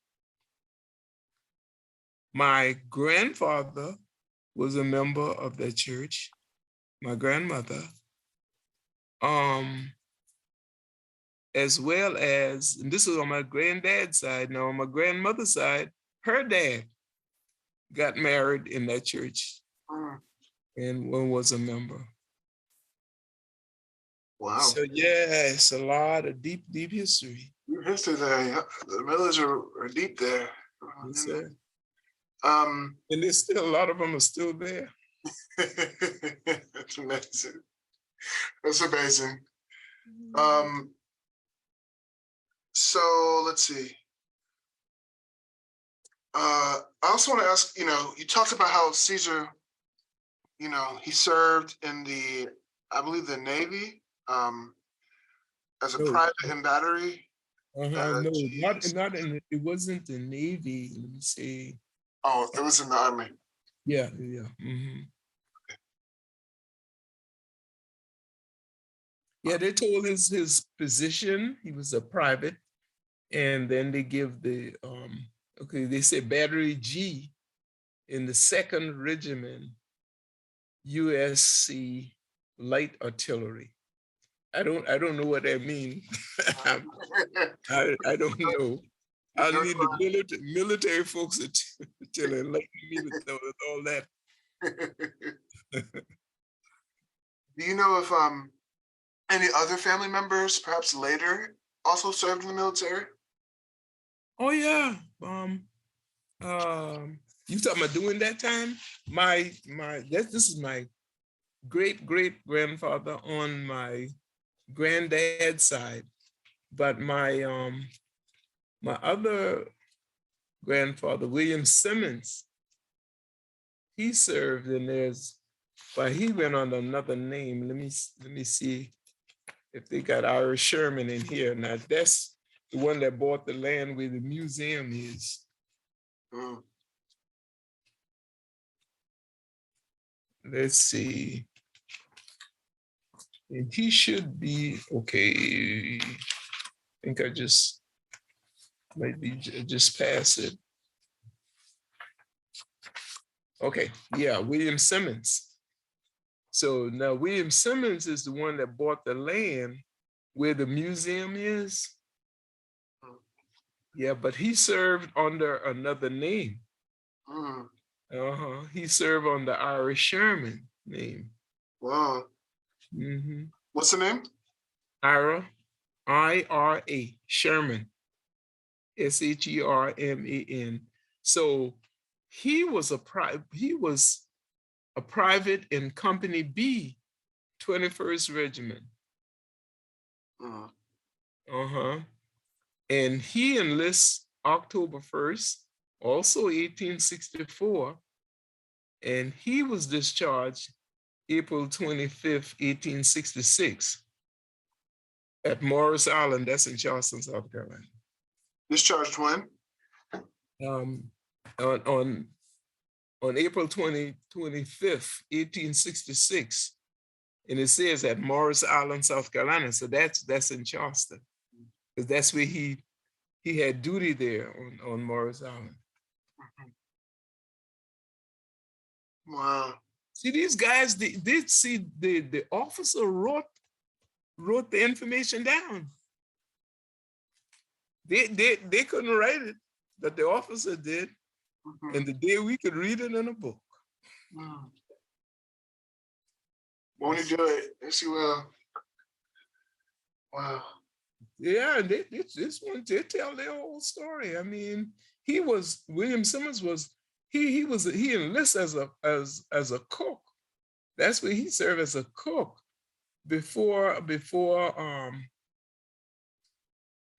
My grandfather was a member of that church. My grandmother, as well as, and this is on my granddad's side. Now on my grandmother's side, her dad got married in that church and one was a member. Wow. So yeah, it's a lot of deep history. Deep history there. Yeah. The Millers are deep there. Yes, sir. And there's still a lot of them are still there. That's amazing. That's amazing. So let's see. I also want to ask, you talked about how Caesar, he served in I believe the Navy, as a private in battery. No, not in, it wasn't the Navy. Let me see. Oh, it was in the Army. Yeah. Mm-hmm. Yeah, they told his position. He was a private, and then they give the they said Battery G in the 2nd Regiment, USC Light Artillery. I don't know what that means. I don't know. I'll need the military folks to enlighten me with all that. Do you know if any other family members, perhaps later, also served in the military? Oh yeah. You talking about during that time? This is my great grandfather on my granddad's side, but my other grandfather, William Simmons, he served, and he went under another name. Let me see if they got Irish Sherman in here. Now that's the one that bought the land where the museum is. let's see. And he should be, okay. I think I just might be just past it. Okay, yeah, William Simmons. So now William Simmons is the one that bought the land where the museum is. Yeah, but he served under another name. Mm. He served under Ira Sherman name. Wow. What's the name? Ira, I-R-A, Sherman, S-H-E-R-M-A-N. So he was a private in Company B, 21st Regiment. And he enlists October 1st, also 1864, and he was discharged April 25th, 1866 at Morris Island, that's in Charleston, South Carolina. Discharged when? On April 25th, 1866. And it says at Morris Island, South Carolina. So that's in Charleston. Because that's where he had duty there on Morris Island. Wow. See, these guys, they did see the officer wrote the information down. They couldn't write it, but the officer did. And the day we could read it in a book. Won't you do it? Yes, you will. Wow. Yeah, this one did tell their whole story. I mean, William Simmons was he enlisted as a cook. That's where he served as a cook before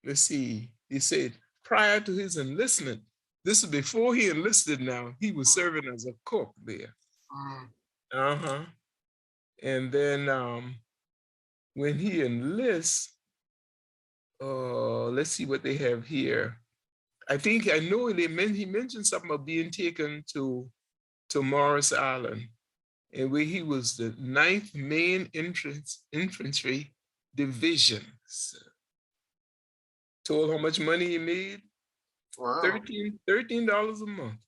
let's see, he said prior to his enlistment. This is before he enlisted now. He was serving as a cook there. And then when he enlists, let's see what they have here. I know he mentioned something about being taken to Morris Island, and where he was the 9th Main Infantry Division. Told how much money he made. Wow. $13 a month.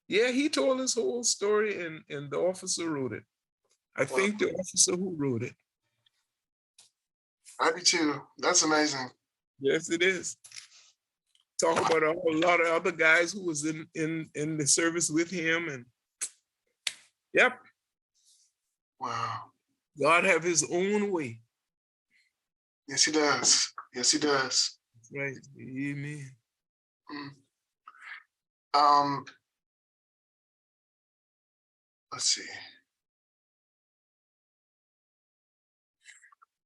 Yeah, he told his whole story and the officer wrote it. I think the officer who wrote it. I do too. That's amazing. Yes, it is. Talk about a whole lot of other guys who was in the service with him, and yep. Wow. God have his own way. Yes, he does. Yes, he does. That's right. Amen. Let's see.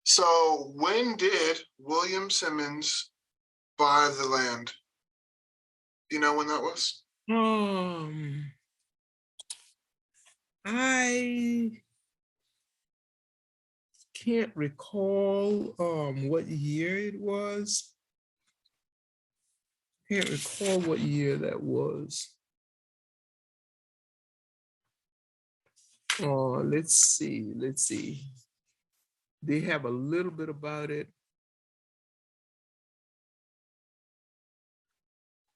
So when did William Simmons buy the land? Do you know when that was? I can't recall what year it was. Can't recall what year that was. Let's see. They have a little bit about it.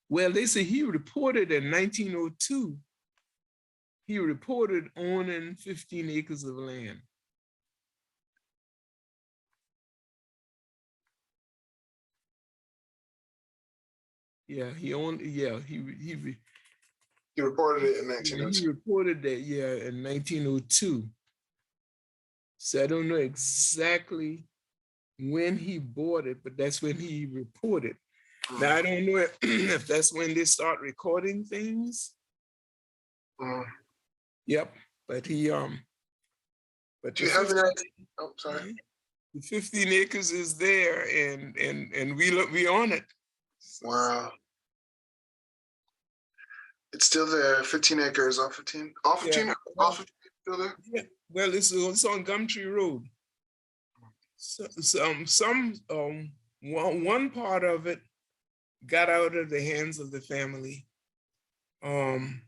Well, they say he reported in 1902. He reported owning 15 acres of land. Yeah, he owned. Yeah, he reported it in 1902. He reported that, yeah, in 1902. So I don't know exactly when he bought it, but that's when he reported. Now I don't know if that's when they start recording things. Yep, but he but do you have that? Oh, sorry. The 15 acres is there, and we own it. Wow. It's still there. 15 acres. All 15. All 15. Yeah. All 15 still there. Yeah. Well, it's on Gumtree Road. So, one part of it got out of the hands of the family, um,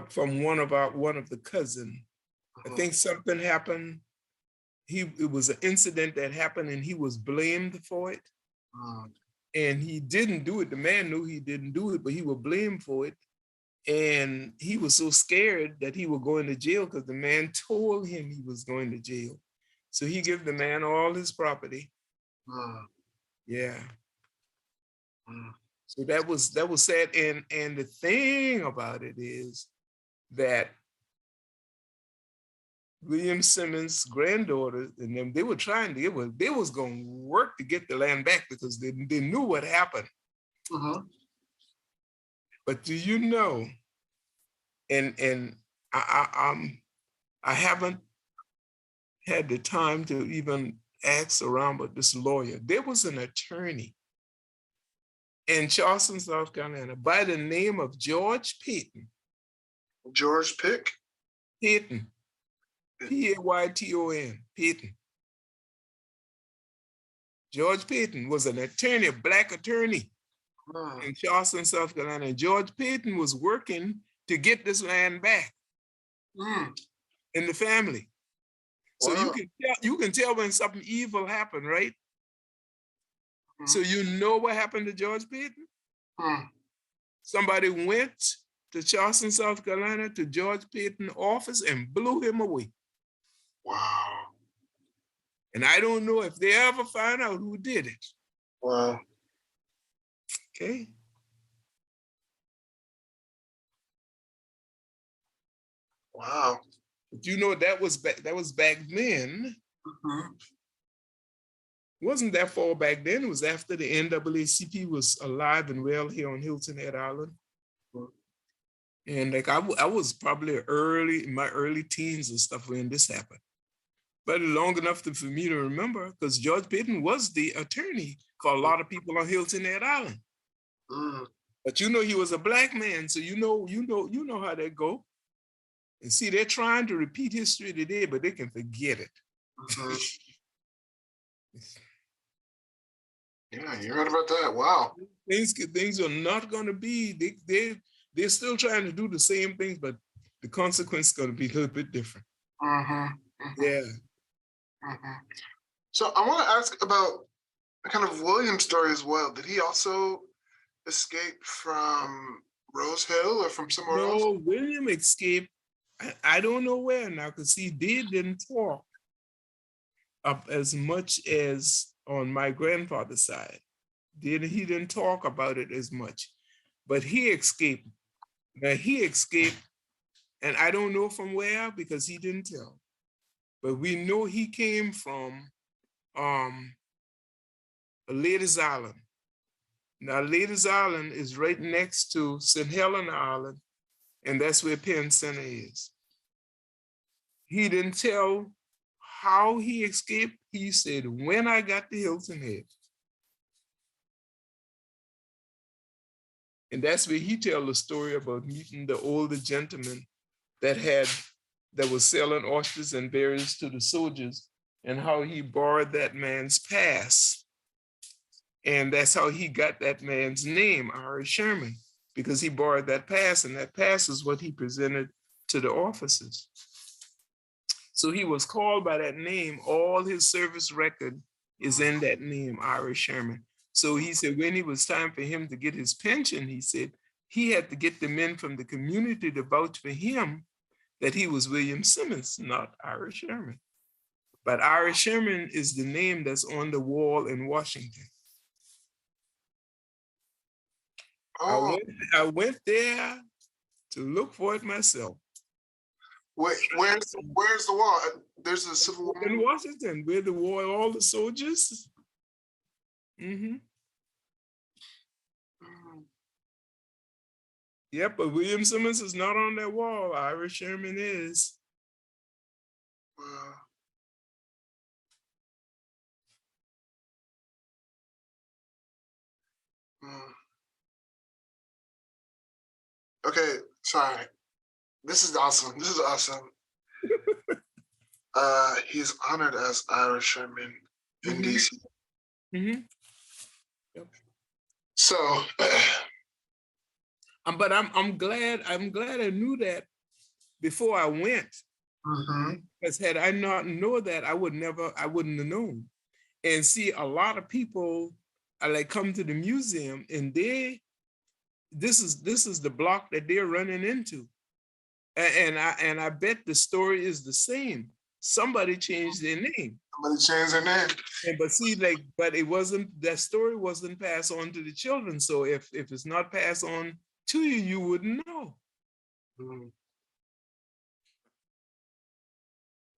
from one of the cousin. I think something happened. It was an incident that happened, and he was blamed for it. And he didn't do it. The man knew he didn't do it, but he was blamed for it. And he was so scared that he was going to jail because the man told him he was going to jail. So he gave the man all his property. Yeah. So that was sad. And the thing about it is that William Simmons' granddaughter and them, they were trying to, they was going to work to get the land back because they knew what happened. But do you know, and I haven't had the time to even ask around, but this lawyer, there was an attorney in Charleston, South Carolina, by the name of George Payton. George Pick? Payton. Payton. Payton. George Payton was an attorney, a Black attorney in Charleston, South Carolina. George Payton was working to get this land back in the family. So you can tell when something evil happened, right? So you know what happened to George Payton? Somebody went to Charleston, South Carolina, to George Payton's office and blew him away. Wow. And I don't know if they ever find out who did it. Wow. Okay. Wow. But you know, that was back then. It wasn't that far back then. It was after the NAACP was alive and well here on Hilton Head Island. And like I was probably in my early teens and stuff when this happened. But long enough for me to remember, because George Payton was the attorney for a lot of people on Hilton Head Island. But you know, he was a Black man, so you know how that go. And see, they're trying to repeat history today, but they can forget it. Yeah, you're right about that. Wow. Things are not going to be. They're still trying to do the same things, but the consequence is going to be a little bit different. Yeah. So I want to ask about kind of William's story as well. Did he also escape from Rose Hill or from somewhere else? No, William escaped. I don't know where now, because he didn't talk up as much as on my grandfather's side. He didn't talk about it as much, but he escaped. Now he escaped, and I don't know from where because he didn't tell. But we know he came from Ladies Island. Now Ladies Island is right next to St. Helena Island, and that's where Penn Center is. He didn't tell how he escaped. He said, when I got to Hilton Head. And that's where he tells the story about meeting the older gentleman that was selling oysters and berries to the soldiers, and how he borrowed that man's pass. And that's how he got that man's name, Ira Sherman, because he borrowed that pass, and that pass is what he presented to the officers. So he was called by that name. All his service record is in that name, Ira Sherman. So he said when it was time for him to get his pension, he said he had to get the men from the community to vouch for him that he was William Simmons, not Ira Sherman. But Ira Sherman is the name that's on the wall in Washington. I went there to look for it myself. Wait, where's the wall? There's a Civil War in Washington, where the war, all the soldiers. Yep, but William Simmons is not on that wall. Ira Sherman is. Okay, sorry. This is awesome. He's honored as Ira Sherman in DC. Yep. So But I'm glad I knew that before I went. Mm-hmm. Because had I not known that, I wouldn't have known. And see, a lot of people like come to the museum and this is the block that they're running into. And I bet the story is the same. Somebody changed their name. Somebody changed their name. And but see, but it wasn't, that story wasn't passed on to the children. So if it's not passed on to you, you wouldn't know. Mm.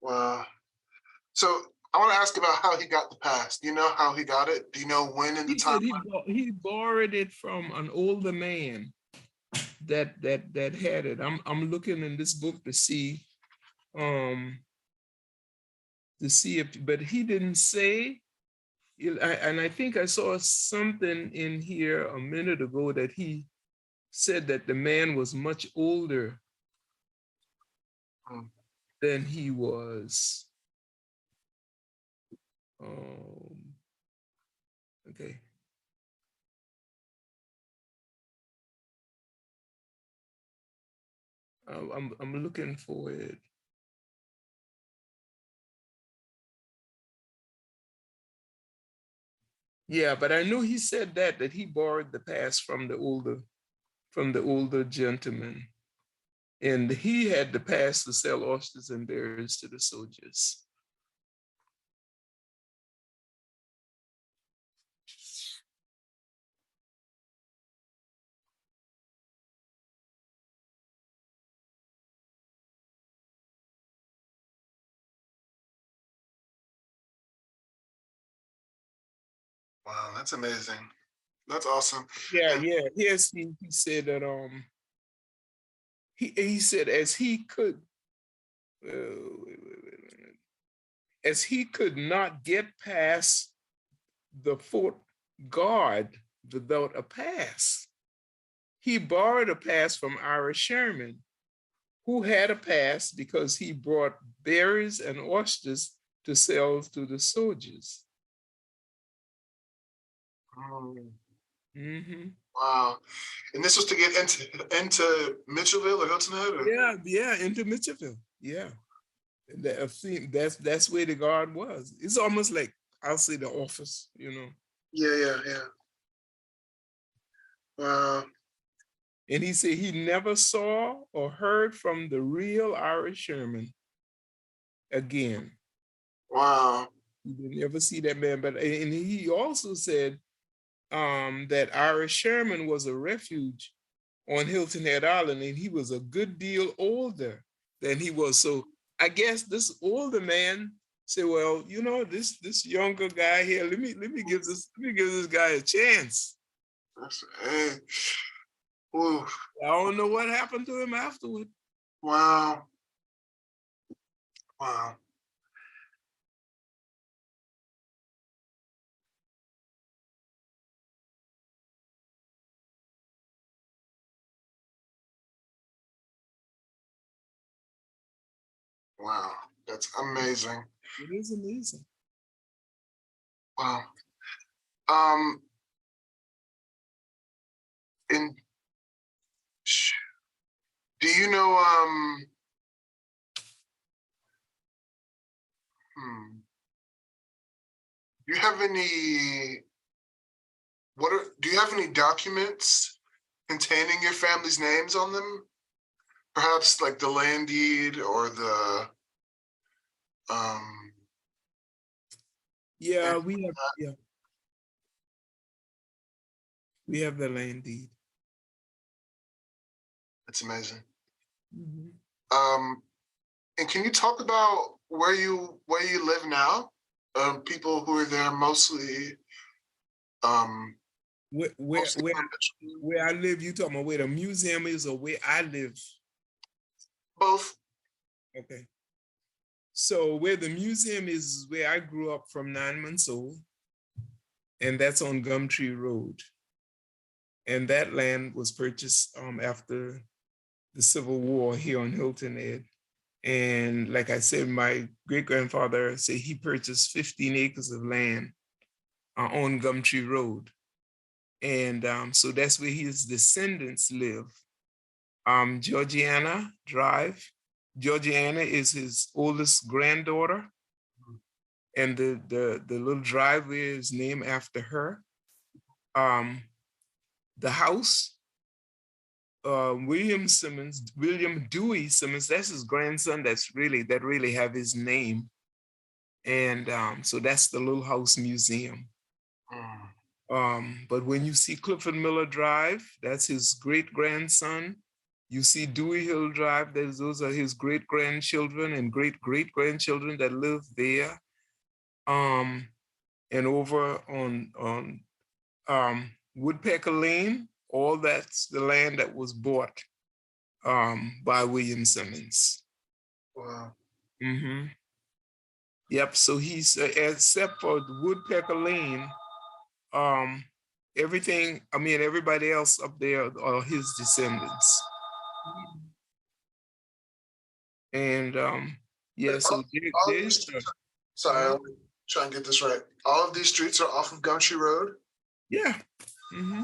Wow. So I want to ask about how he got the pass. Do you know how he got it? Do you know when in the He said time? he borrowed it from an older man that had it. I'm looking in this book to see if, but he didn't say. And I think I saw something in here a minute ago that he said that the man was much older Mm. than he was. Okay. I'm looking for it. Yeah, but I know he said that he borrowed the pass from the older gentleman, and he had the pass to sell oysters and berries to the soldiers. Wow, that's amazing. That's awesome. Yeah, And yeah. Yes, he said that he said as he could as he could not get past the fort guard without a pass, he borrowed a pass from Ira Sherman, who had a pass because he brought berries and oysters to sell to the soldiers. Mm-hmm. wow. And this was to get into Mitchellville or Hilton Head? Or? Yeah, into Mitchellville. Yeah. That's where the guard was. It's almost like, I'll say, the office, Yeah. Wow. And he said he never saw or heard from the real Irish Sherman again. Wow. He didn't ever see that man. And he also said that Irish Sherman was a refuge on Hilton Head Island, and he was a good deal older than he was. So I guess this older man said, "Well, this younger guy here. Let me give this guy a chance." Hey. Ooh. I don't know what happened to him afterward. Wow. Wow. Wow. That's amazing. It is amazing. Wow. Um, and do you know, do you have any, do you have any documents containing your family's names on them? Perhaps like the land deed or the, Yeah, we have the land deed. It's amazing. Mm-hmm. And can you talk about where you live now? People who are there mostly. Where I live, you talking about where the museum is or where I live? Both. Okay. So where the museum is where I grew up from 9 months old, and that's on Gumtree Road. And that land was purchased after the Civil War here on Hilton Head. And like I said, my great-grandfather said he purchased 15 acres of land on Gumtree Road. And so that's where his descendants live. Georgiana Drive. Georgiana is his oldest granddaughter, and the little driveway is named after her. The house, William Dewey Simmons, that's his grandson. That really have his name, and so that's the Little House Museum. But when you see Clifford Miller Drive, that's his great grandson. You see Dewey Hill Drive, those are his great grandchildren and great great grandchildren that live there. And over on Woodpecker Lane, all that's the land that was bought by William Simmons. Wow. Mm-hmm. Yep. So he's except for the Woodpecker Lane, everything. I mean, everybody else up there are his descendants. And yeah. So sorry, let me try and get this right. All of these streets are off of Gumtree Road. Yeah. Mm-hmm.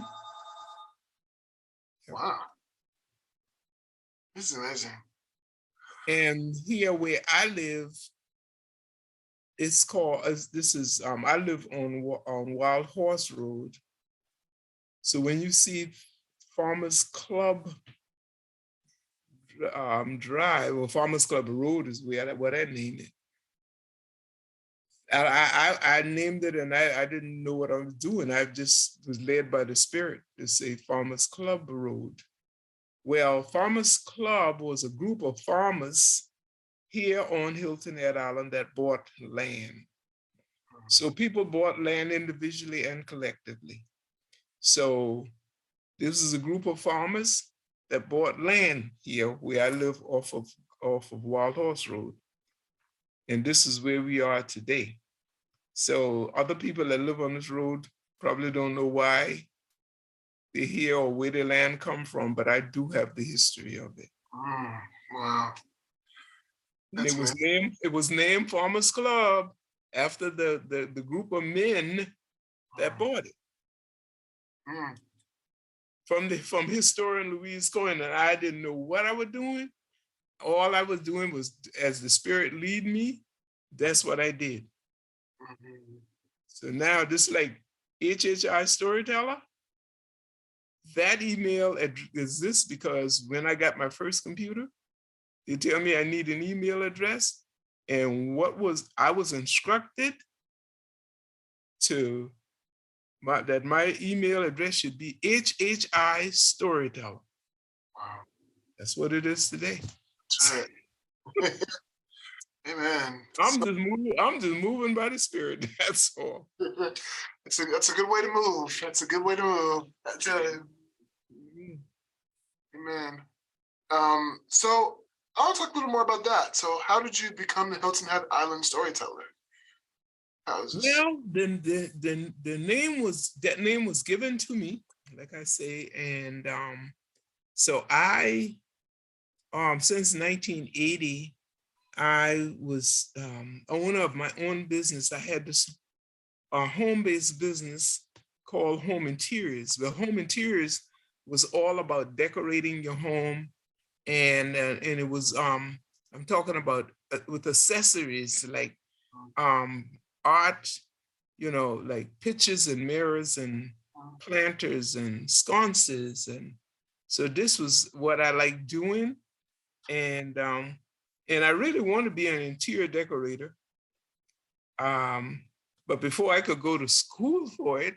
Wow. This is amazing. And here where I live, it's called, I live on Wild Horse Road. So when you see Farmers Club Drive, or Farmers Club Road is what I named it. I named it, and I didn't know what I was doing. I just was led by the Spirit to say Farmers Club Road. Well, Farmers Club was a group of farmers here on Hilton Head Island that bought land. So people bought land individually and collectively. So this is a group of farmers that bought land here where I live off of Wild Horse Road. And this is where we are today. So other people that live on this road probably don't know why they're here or where their land come from, but I do have the history of it. Wow. And it was named Farmers Club after the group of men that bought it. From historian Louise Cohen, and I didn't know what I was doing. All I was doing was, as the Spirit lead me, that's what I did. So now this is like HHI Storyteller. That email exists because when I got my first computer, they tell me I need an email address. And I was instructed that my email address should be HHI Storyteller. Wow. That's what it is today. That's right. Amen. I'm just moving by the Spirit. That's all. That's a good way to move. That's a good way to move. I tell you. Amen. So I'll talk a little more about that. So how did you become the Hilton Head Island storyteller? Well, then the name was given to me, like I say, and so I since 1980, I was owner of my own business. I had this home-based business called Home Interiors. Well, Home Interiors was all about decorating your home, and it was I'm talking about with accessories like art, like pictures and mirrors and planters and sconces, and so this was what I like doing, and I really want to be an interior decorator. But before I could go to school for it,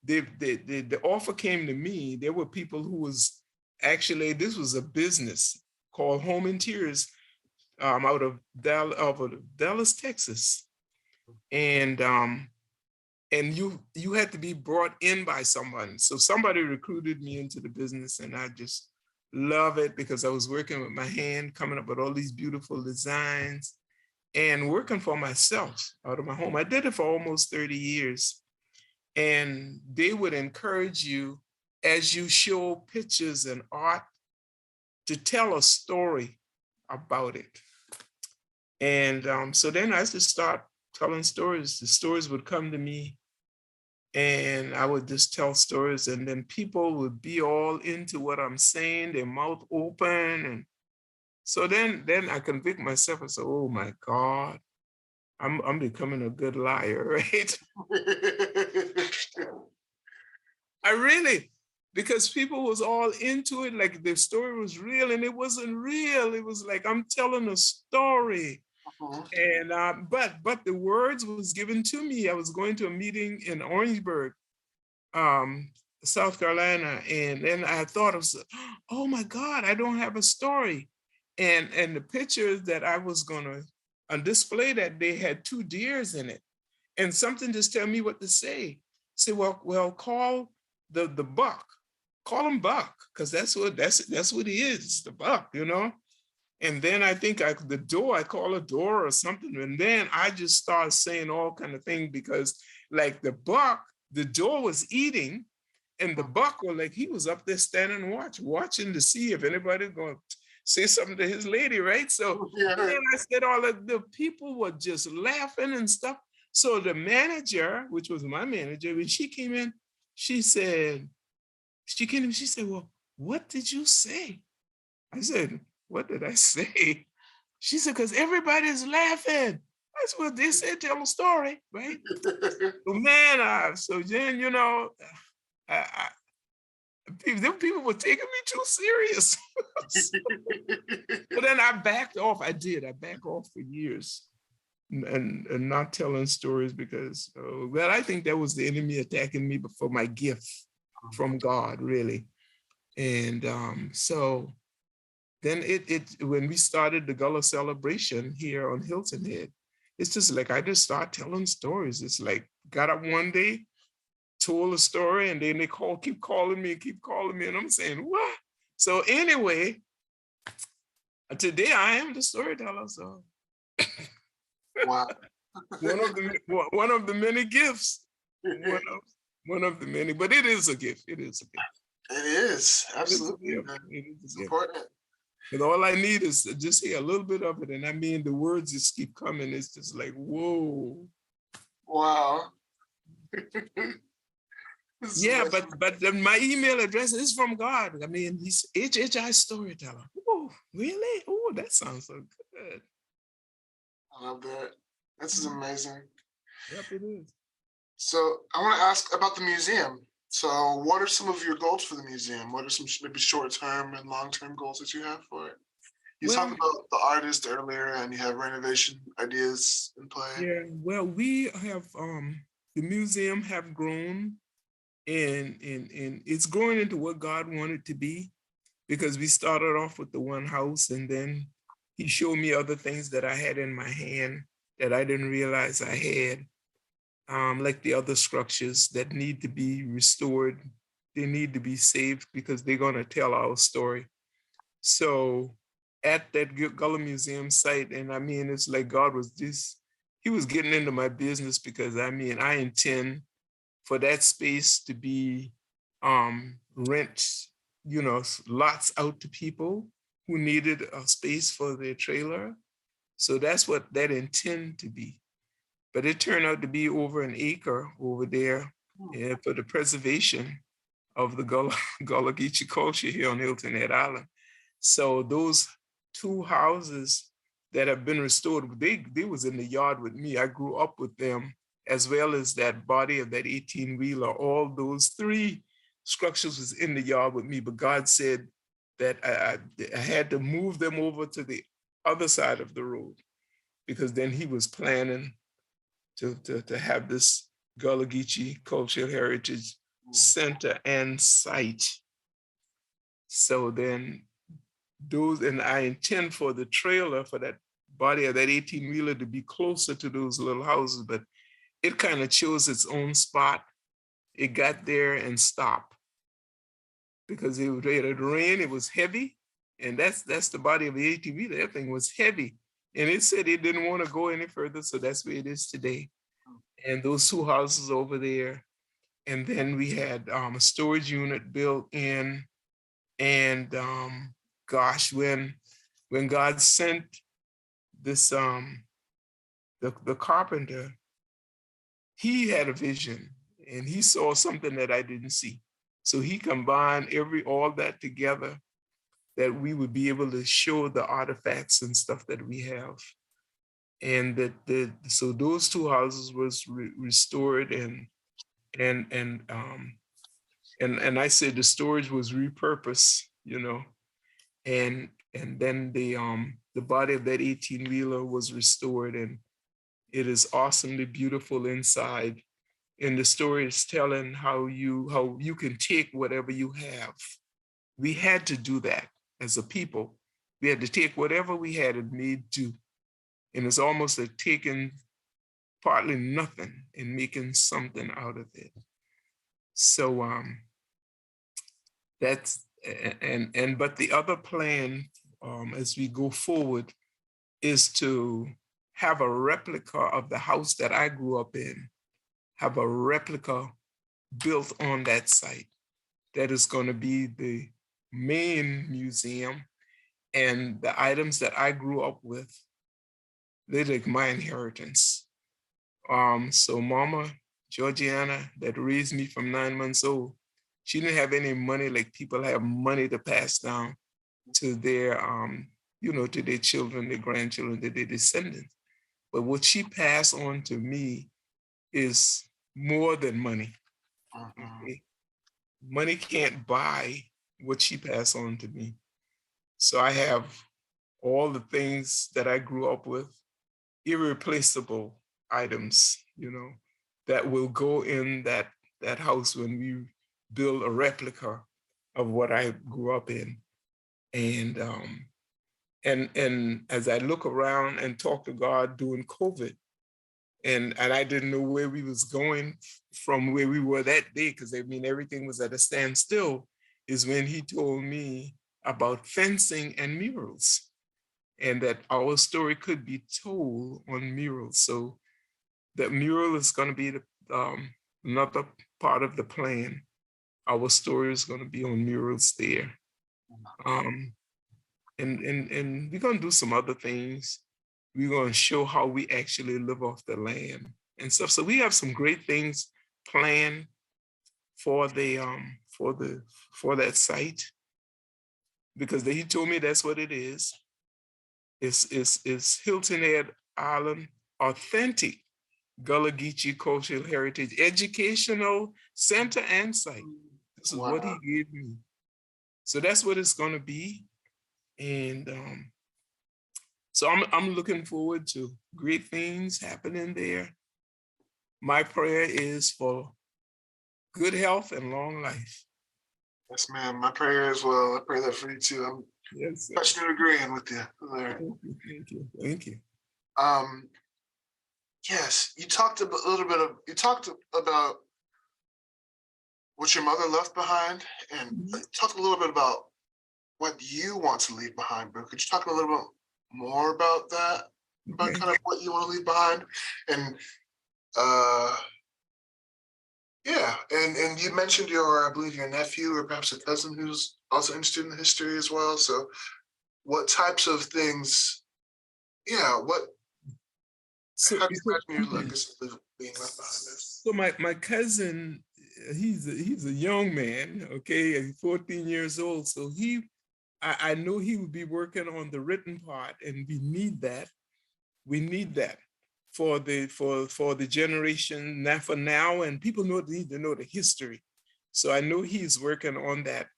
the offer came to me. There were people who was this was a business called Home Interiors out of Dallas, Texas, and you had to be brought in by someone. So somebody recruited me into the business, and I just love it because I was working with my hand, coming up with all these beautiful designs and working for myself out of my home. I did it for almost 30 years. And they would encourage you as you show pictures and art to tell a story about it. And so then I just start telling stories. The stories would come to me, and I would just tell stories, and then people would be all into what I'm saying, their mouth open. And so then I convict myself and say, oh my God, I'm becoming a good liar, right? I really, because people was all into it, like the story was real and it wasn't real. It was like I'm telling a story. And but the words was given to me. I was going to a meeting in Orangeburg, um, South Carolina, and then I thought of, oh my God, I don't have a story. And the pictures that I was gonna display that day had two deers in it, and something just tell me what to say. Say, well, call the buck, call him Buck, because that's what he is, the buck, you know. And then I think I call a door or something. And then I just started saying all kind of things because like the buck, the door was eating, and the buck was like, he was up there standing watching to see if anybody's going to say something to his lady, right? So then I said all of the people were just laughing and stuff. So the manager, which was my manager, when she came in, she said, well, what did you say? I said, what did I say? She said, because everybody's laughing. That's what they said, tell a story, right? So man, so then, you know, people were taking me too serious. But then I backed off. I backed off for years and not telling stories because, well, I think that was the enemy attacking me for my gift from God, really. And so then when we started the Gullah celebration here on Hilton Head, it's just like I just start telling stories. It's like got up one day, told a story, and then they keep calling me, and I'm saying, what? So anyway, today I am the storyteller. So Wow. one of the many gifts. One of the many, but it is a gift. It is a gift. It is absolutely. It's important. But all I need is to just hear a little bit of it. And I mean, the words just keep coming. It's just like, whoa. Wow. Yeah, but my email address is from God. I mean, he's HHI Storyteller. Oh, really? Oh, that sounds so good. I love that. This is amazing. Yep, it is. So I want to ask about the museum. So what are some of your goals for the museum? What are some maybe short-term and long-term goals that you have for it? You talked about the artist earlier and you have renovation ideas in play. Yeah, well, we have, the museum have grown and it's growing into what God wanted to be, because we started off with the one house and then he showed me other things that I had in my hand that I didn't realize I had. Like the other structures that need to be restored. They need to be saved because they're going to tell our story. So at that Gullah Museum site, and I mean, it's like God was he was getting into my business because I mean, I intend for that space to be rent, you know, lots out to people who needed a space for their trailer. So that's what that intend to be. But it turned out to be over an acre over there for the preservation of the Gullah Geechee culture here on Hilton Head Island. So those two houses that have been restored, they was in the yard with me. I grew up with them, as well as that body of that 18-wheeler. All those three structures was in the yard with me, but God said that I had to move them over to the other side of the road, because then he was planning to have this Gullah Geechee Cultural Heritage Center and site. So then and I intend for the trailer for that body of that 18-wheeler to be closer to those little houses, but it kind of chose its own spot. It got there and stopped because it had rain, it was heavy. And that's the body of the 18-wheeler. That thing was heavy. And it said it didn't want to go any further. So that's where it is today. And those two houses over there. And then we had a storage unit built in. And gosh, when God sent this, the carpenter, he had a vision. and he saw something that I didn't see. So he combined all that together, that we would be able to show the artifacts and stuff that we have. And so those two houses was restored, and I said the storage was repurposed, and then the body of that 18-wheeler was restored, and it is awesomely beautiful inside. And the story is telling how you can take whatever you have. We had to do that as a people. We had to take whatever we had and made do. And it's almost like taking partly nothing and making something out of it. So that's but the other plan as we go forward is to have a replica of the house that I grew up in, have a replica built on that site. That is going to be the main museum, and the items that I grew up with, they're like my inheritance. So Mama Georgiana, that raised me from 9 months old, she didn't have any money like people have money to pass down to their, to their children, their grandchildren, to their descendants. But what she passed on to me is more than money. Okay? Money can't buy what she passed on to me. So I have all the things that I grew up with, irreplaceable items, that will go in that house when we build a replica of what I grew up in. And as I look around and talk to God during COVID, and I didn't know where we was going from where we were that day, because everything was at a standstill, is when he told me about fencing and murals, and that our story could be told on murals. So that mural is going to be another part of the plan. Our story is going to be on murals there. And we're going to do some other things. We're going to show how we actually live off the land and stuff. So we have some great things planned for that site, because he told me that's what it is. It's Hilton Head Island Authentic Gullah Geechee Cultural Heritage Educational Center and Site. This is what he gave me. So that's what it's going to be. And so I'm looking forward to great things happening there. My prayer is for good health and long life. Yes, ma'am. My prayer as well. I pray that for you too. I'm touching and agreeing with you there. Thank you. Yes, you talked about what your mother left behind, and talked a little bit about what you want to leave behind, bro. Could you talk a little bit more about that? About kind of what you want to leave behind? And and you mentioned I believe your nephew or perhaps a cousin who's also interested in the history as well. So what types of things, how do you imagine your legacy being left behind this? So my cousin, he's a young man, okay, he's 14 years old. So I know he would be working on the written part, and we need that. We need that for the generation now, for now, and people need to know the history. So I know he's working on that.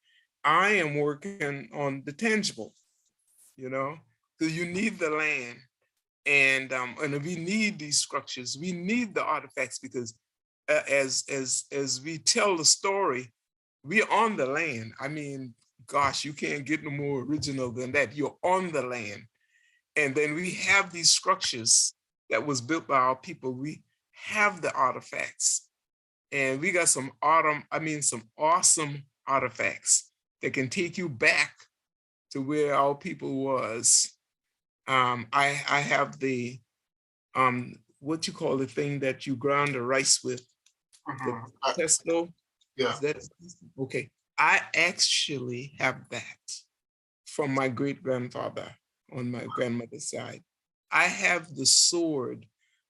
I am working on the tangible, because you need the land, and we need these structures. We need the artifacts, because as we tell the story, we're on the land. Gosh, you can't get no more original than that. You're on the land. And then we have these structures that was built by our people. We have the artifacts, and we got some awesome artifacts that can take you back to where our people was. I have the, what you call the thing that you ground the rice with, the pesto. Yeah. Is that okay? I actually have that from my great-grandfather on my grandmother's side. I have the sword.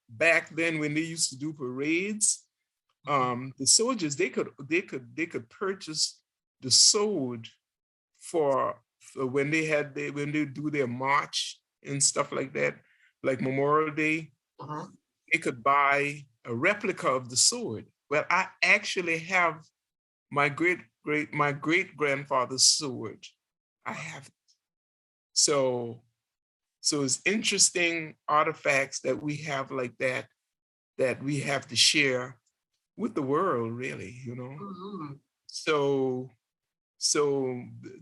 Back then when they used to do parades, The soldiers, they could purchase the sword for when when they do their march and stuff like that, like Memorial Day. Mhm. They could buy a replica of the sword. Well, I actually have my great grandfather's sword. I have it. So it's interesting artifacts that we have like that we have to share with the world, really, you know. Mhm. So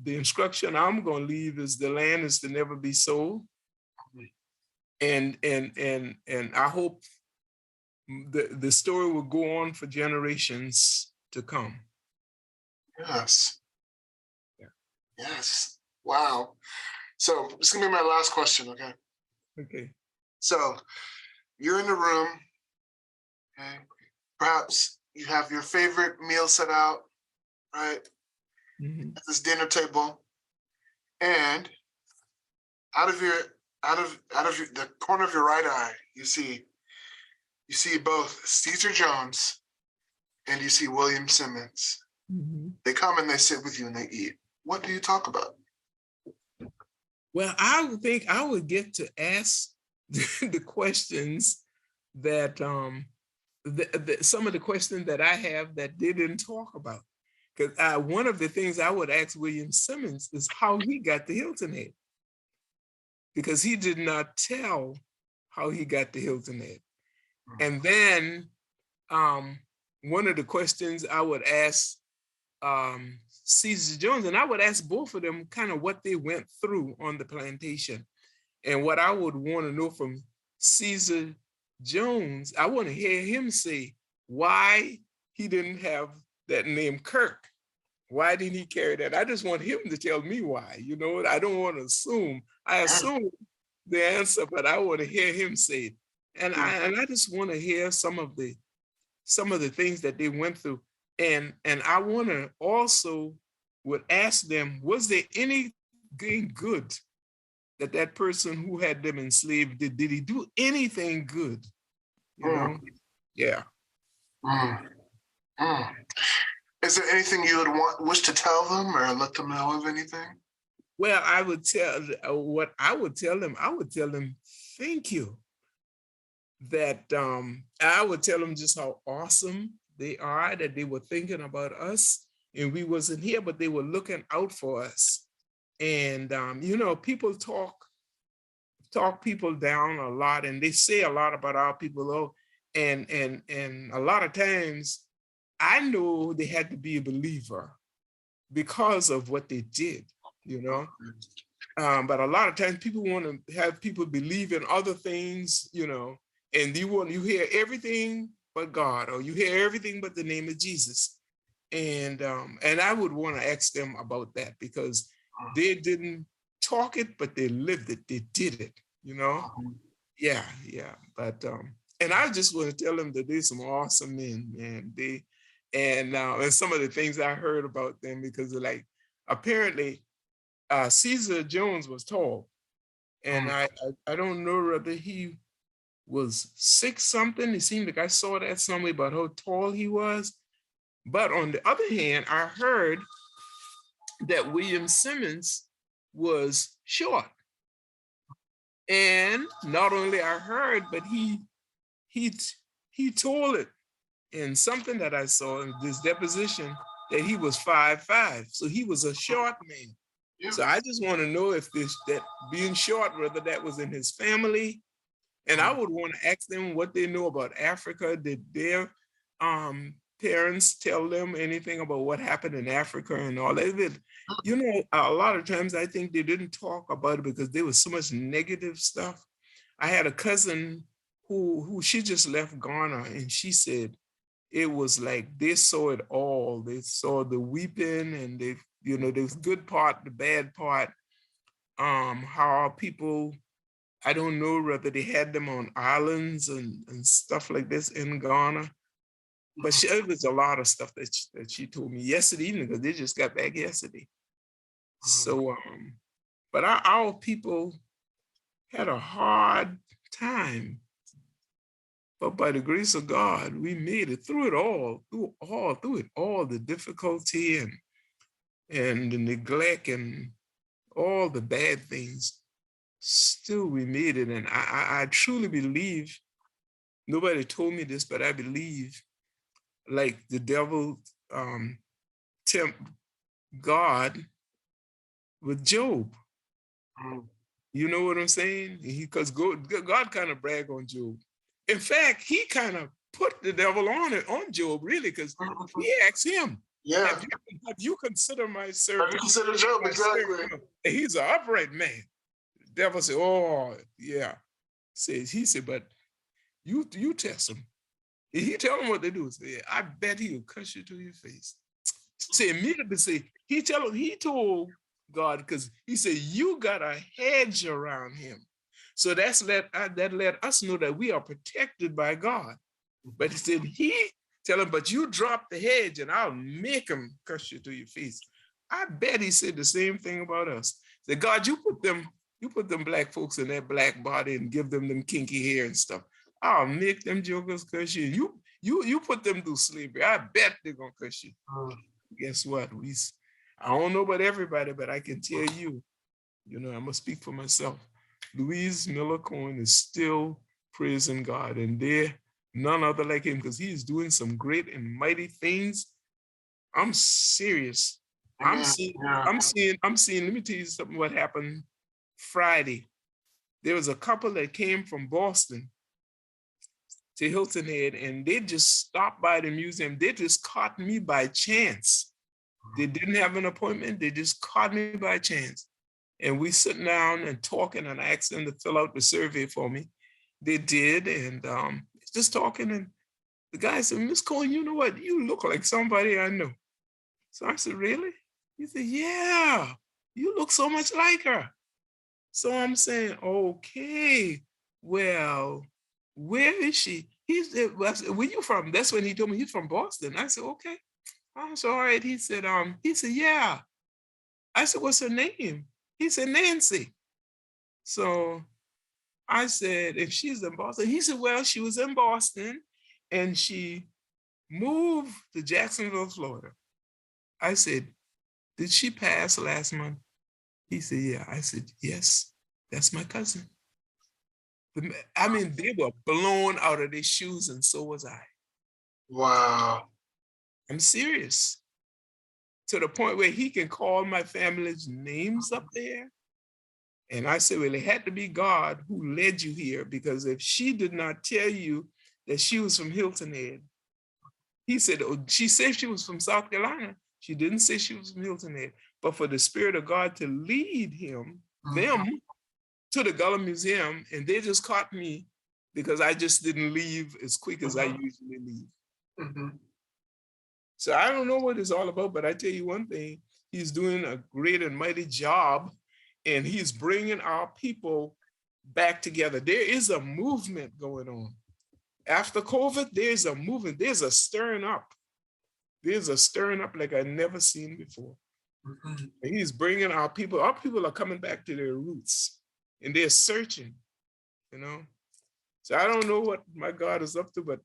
the instruction I'm going to leave is the land is to never be sold, and I hope the story will go on for generations to come. Yes. Yeah. Yes. Wow. So this is gonna be my last question, okay? Okay. So you're in the room, okay? Perhaps you have your favorite meal set out, right? Mhm. At this dinner table, and out of your the corner of your right eye, you see both Caesar Jones and you see William Simmons. Mhm. They come and they sit with you and they eat. What do you talk about? Well, I would think I would get to ask the questions that some of the questions that I have that they didn't talk about. Because one of the things I would ask William Simmons is how he got the Hilton Head, because he did not tell how he got the Hilton Head. And then one of the questions I would ask Caesar Jones, and I would ask both of them kind of what they went through on the plantation. And what I would want to know from Caesar Jones, I want to hear him say why he didn't have that name Kirk. Why didn't he carry that? I just want him to tell me why. You know, I don't want to assume. I assume the answer, but I want to hear him say it. And I just want to hear some of the things that they went through. And I want to also would ask them, was there anything good that person who had them enslaved did? Did he do anything good? You Mm, know? Yeah. mm, mm. Is there anything you would wish to tell them or let them know of anything? Well, I would tell what I would tell them. I would tell them, thank you. That I would tell them just how awesome they are, that they were thinking about us and we wasn't here, but they were looking out for us. And you know, people talk people down a lot, and they say a lot about our people, though. And a lot of times I know they had to be a believer because of what they did, you know. But a lot of times people want to have people believe in other things, you know, and you hear everything but God, or you hear everything but the name of Jesus. And I would want to ask them about that, because they didn't talk it, but they lived it. They did it, you know? Yeah, yeah. But and I just want to tell them that they're some awesome men, man. And some of the things I heard about them, because like apparently Caesar Jones was tall, and I don't know whether he was 6 something. It seemed like I saw that somewhere about how tall he was. But on the other hand, I heard that William Simmons was short. And not only I heard, but he told it in something that I saw in this deposition that he was 5'5". So he was a short man. Yeah. So I just want to know if that being short, whether that was in his family. And I would want to ask them what they know about Africa. Did their parents tell them anything about what happened in Africa and all that? You know, a lot of times I think they didn't talk about it because there was so much negative stuff. I had a cousin who she just left Ghana, and she said it was like they saw it all. They saw the weeping, and they, you know, there was good part, the bad part. How people, I don't know whether they had them on islands and stuff like this in Ghana, but it was a lot of stuff that she told me yesterday evening, because they just got back yesterday. So, but our people had a hard time. But by the grace of God, we made it through it all, through the difficulty and the neglect and all the bad things. Still, we made it. And I truly believe, nobody told me this, but I believe, like the devil tempt God with Job. Mm. You know what I'm saying? Because God kind of bragged on Job. In fact, he kind of put the devil on Job, really, because he asked him, Yeah. have you considered my Have servant? you considered Job? My Exactly. servant? He's an upright man. The devil said, oh, yeah. He said, but you test him. He tell him what to do. Say, I bet he'll cuss you to your face. Say immediately, he told God, because he said, you got a hedge around him. So that let us know that we are protected by God. But he said, tell him, but you drop the hedge and I'll make him cuss you to your face. I bet he said the same thing about us. That God, you put them black folks in that black body and give them kinky hair and stuff. I'll make them jokers cuss you. You put them through slavery. I bet they're gonna cuss you. Guess what? I don't know about everybody, but I can tell you, I'm gonna speak for myself. Louise Cohen is still praising God, and there none other like him, because he is doing some great and mighty things. I'm serious. I'm seeing, let me tell you something what happened Friday. There was a couple that came from Boston to Hilton Head, and they just stopped by the museum. They just caught me by chance. They didn't have an appointment. They just caught me by chance. And we sitting down and talking, and I asked them to fill out the survey for me. They did, and just talking. And the guy said, Miss Cohen, you know what? You look like somebody I know. So I said, really? He said, yeah, you look so much like her. So I'm saying, okay, well, where is she? He said, well, where you from? That's when he told me he's from Boston. I said, okay. I said, all right. He said, yeah. I said, what's her name? He said, Nancy. So I said, if she's in Boston, he said, well, she was in Boston and she moved to Jacksonville, Florida. I said, did she pass last month? He said, yeah. I said, yes, that's my cousin. I mean, they were blown out of their shoes, and so was I. Wow. I'm serious. To the point where he can call my family's names up there. And I said, well, it had to be God who led you here, because if she did not tell you that she was from Hilton Head, he said, oh, she said she was from South Carolina. She didn't say she was from Hilton Head, but for the Spirit of God to lead them to the Gullah Museum, and they just caught me because I just didn't leave as quick as I usually leave. So I don't know what it's all about, but I tell you one thing, he's doing a great and mighty job, and he's bringing our people back together. There is a movement going on. After COVID, there's a movement, there's a stirring up. There's a stirring up like I've never seen before. And he's bringing our people are coming back to their roots, and they're searching, So I don't know what my God is up to, but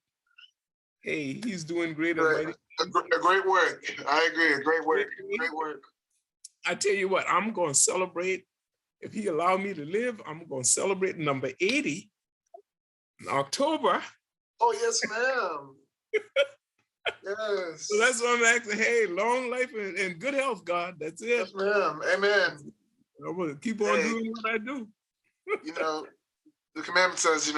hey, he's doing great and mighty. A great work. I agree. A great work. Great work. I tell you what, I'm going to celebrate. If he allow me to live, I'm going to celebrate number 80 in October. Oh, yes, ma'am. Yes. So that's what I'm asking. Hey, long life and good health, God. That's it. Yes, ma'am. Amen. I'm going to keep on doing what I do. The commandment says,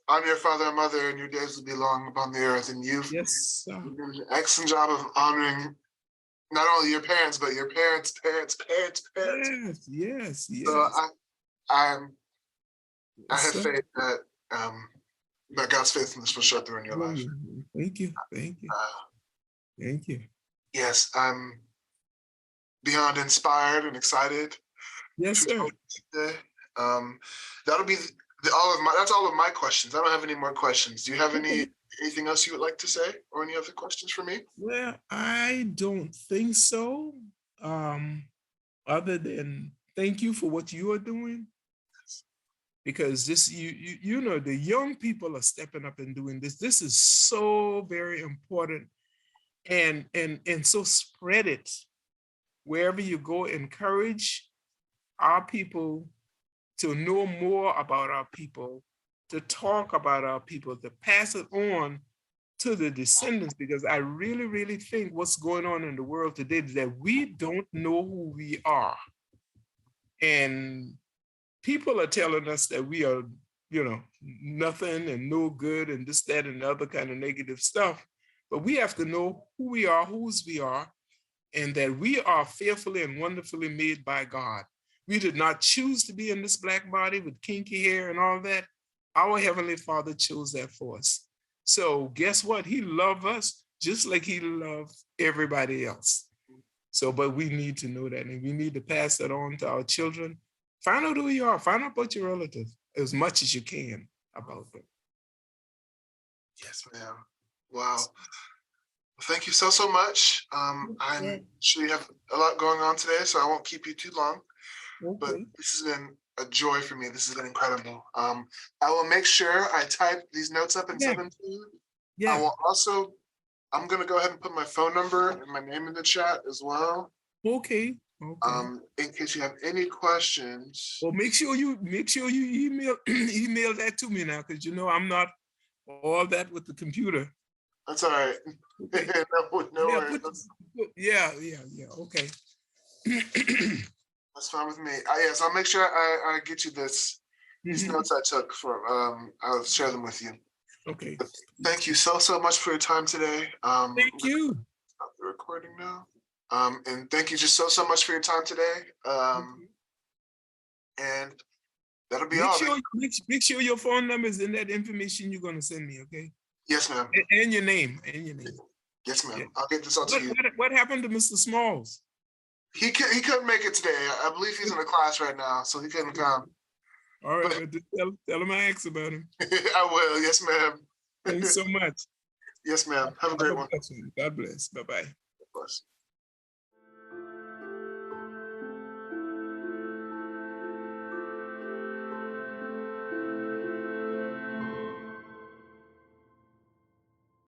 honor your father and mother, and your days will be long upon the earth. And you've done an excellent job of honoring not only your parents, but your parents' parents. Yes. So I have faith that God's faithfulness will show through in your life. Thank you. Thank you. Yes, I'm beyond inspired and excited. Yes, sir. Today. That'll be that's all of my questions. I don't have any more questions. Do you have anything else you would like to say, or any other questions for me? Well, I don't think so. Other than thank you for what you are doing. because this, you know, the young people are stepping up and doing this. This is so very important, and so spread it wherever you go. Encourage our people to know more about our people, to talk about our people, to pass it on to the descendants, because I really, really think what's going on in the world today is that we don't know who we are. And people are telling us that we are, you know, nothing and no good and this, that, and the other kind of negative stuff. But we have to know who we are, whose we are, and that we are fearfully and wonderfully made by God. We did not choose to be in this black body with kinky hair and all that. Our Heavenly Father chose that for us. So guess what? He loved us just like he loved everybody else. So, but we need to know that, and we need to pass that on to our children. Find out who you are, find out about your relatives as much as you can about them. Yes, ma'am. Wow. Thank you so, so much. I'm sure you have a lot going on today, so I won't keep you too long. Okay. But this has been a joy for me. This has been incredible. I will make sure I type these notes up and send them to you. Yeah. I will also, I'm going to go ahead and put my phone number and my name in the chat as well. Okay. In case you have any questions. Well, make sure you email that to me now, because you know I'm not all that with the computer. That's all right. Okay. no worries. Yeah. Okay. That's fine with me. Yes, I'll make sure I get you these notes I took for. I'll share them with you. Okay. But thank you so much for your time today. Thank you. Stop the recording now. And thank you just so much for your time today. And that'll be all. Make sure your phone number is in that information you're going to send me, okay? Yes, ma'am. And your name. Yes, ma'am. Yeah. I'll get this out to you. What happened to Mr. Smalls? He couldn't make it today. I believe he's in a class right now, so he couldn't come. All right, but tell him I asked about him. I will. Yes, ma'am. Thanks so much. Yes, ma'am. Have a great one. God bless. Bye-bye. God bless.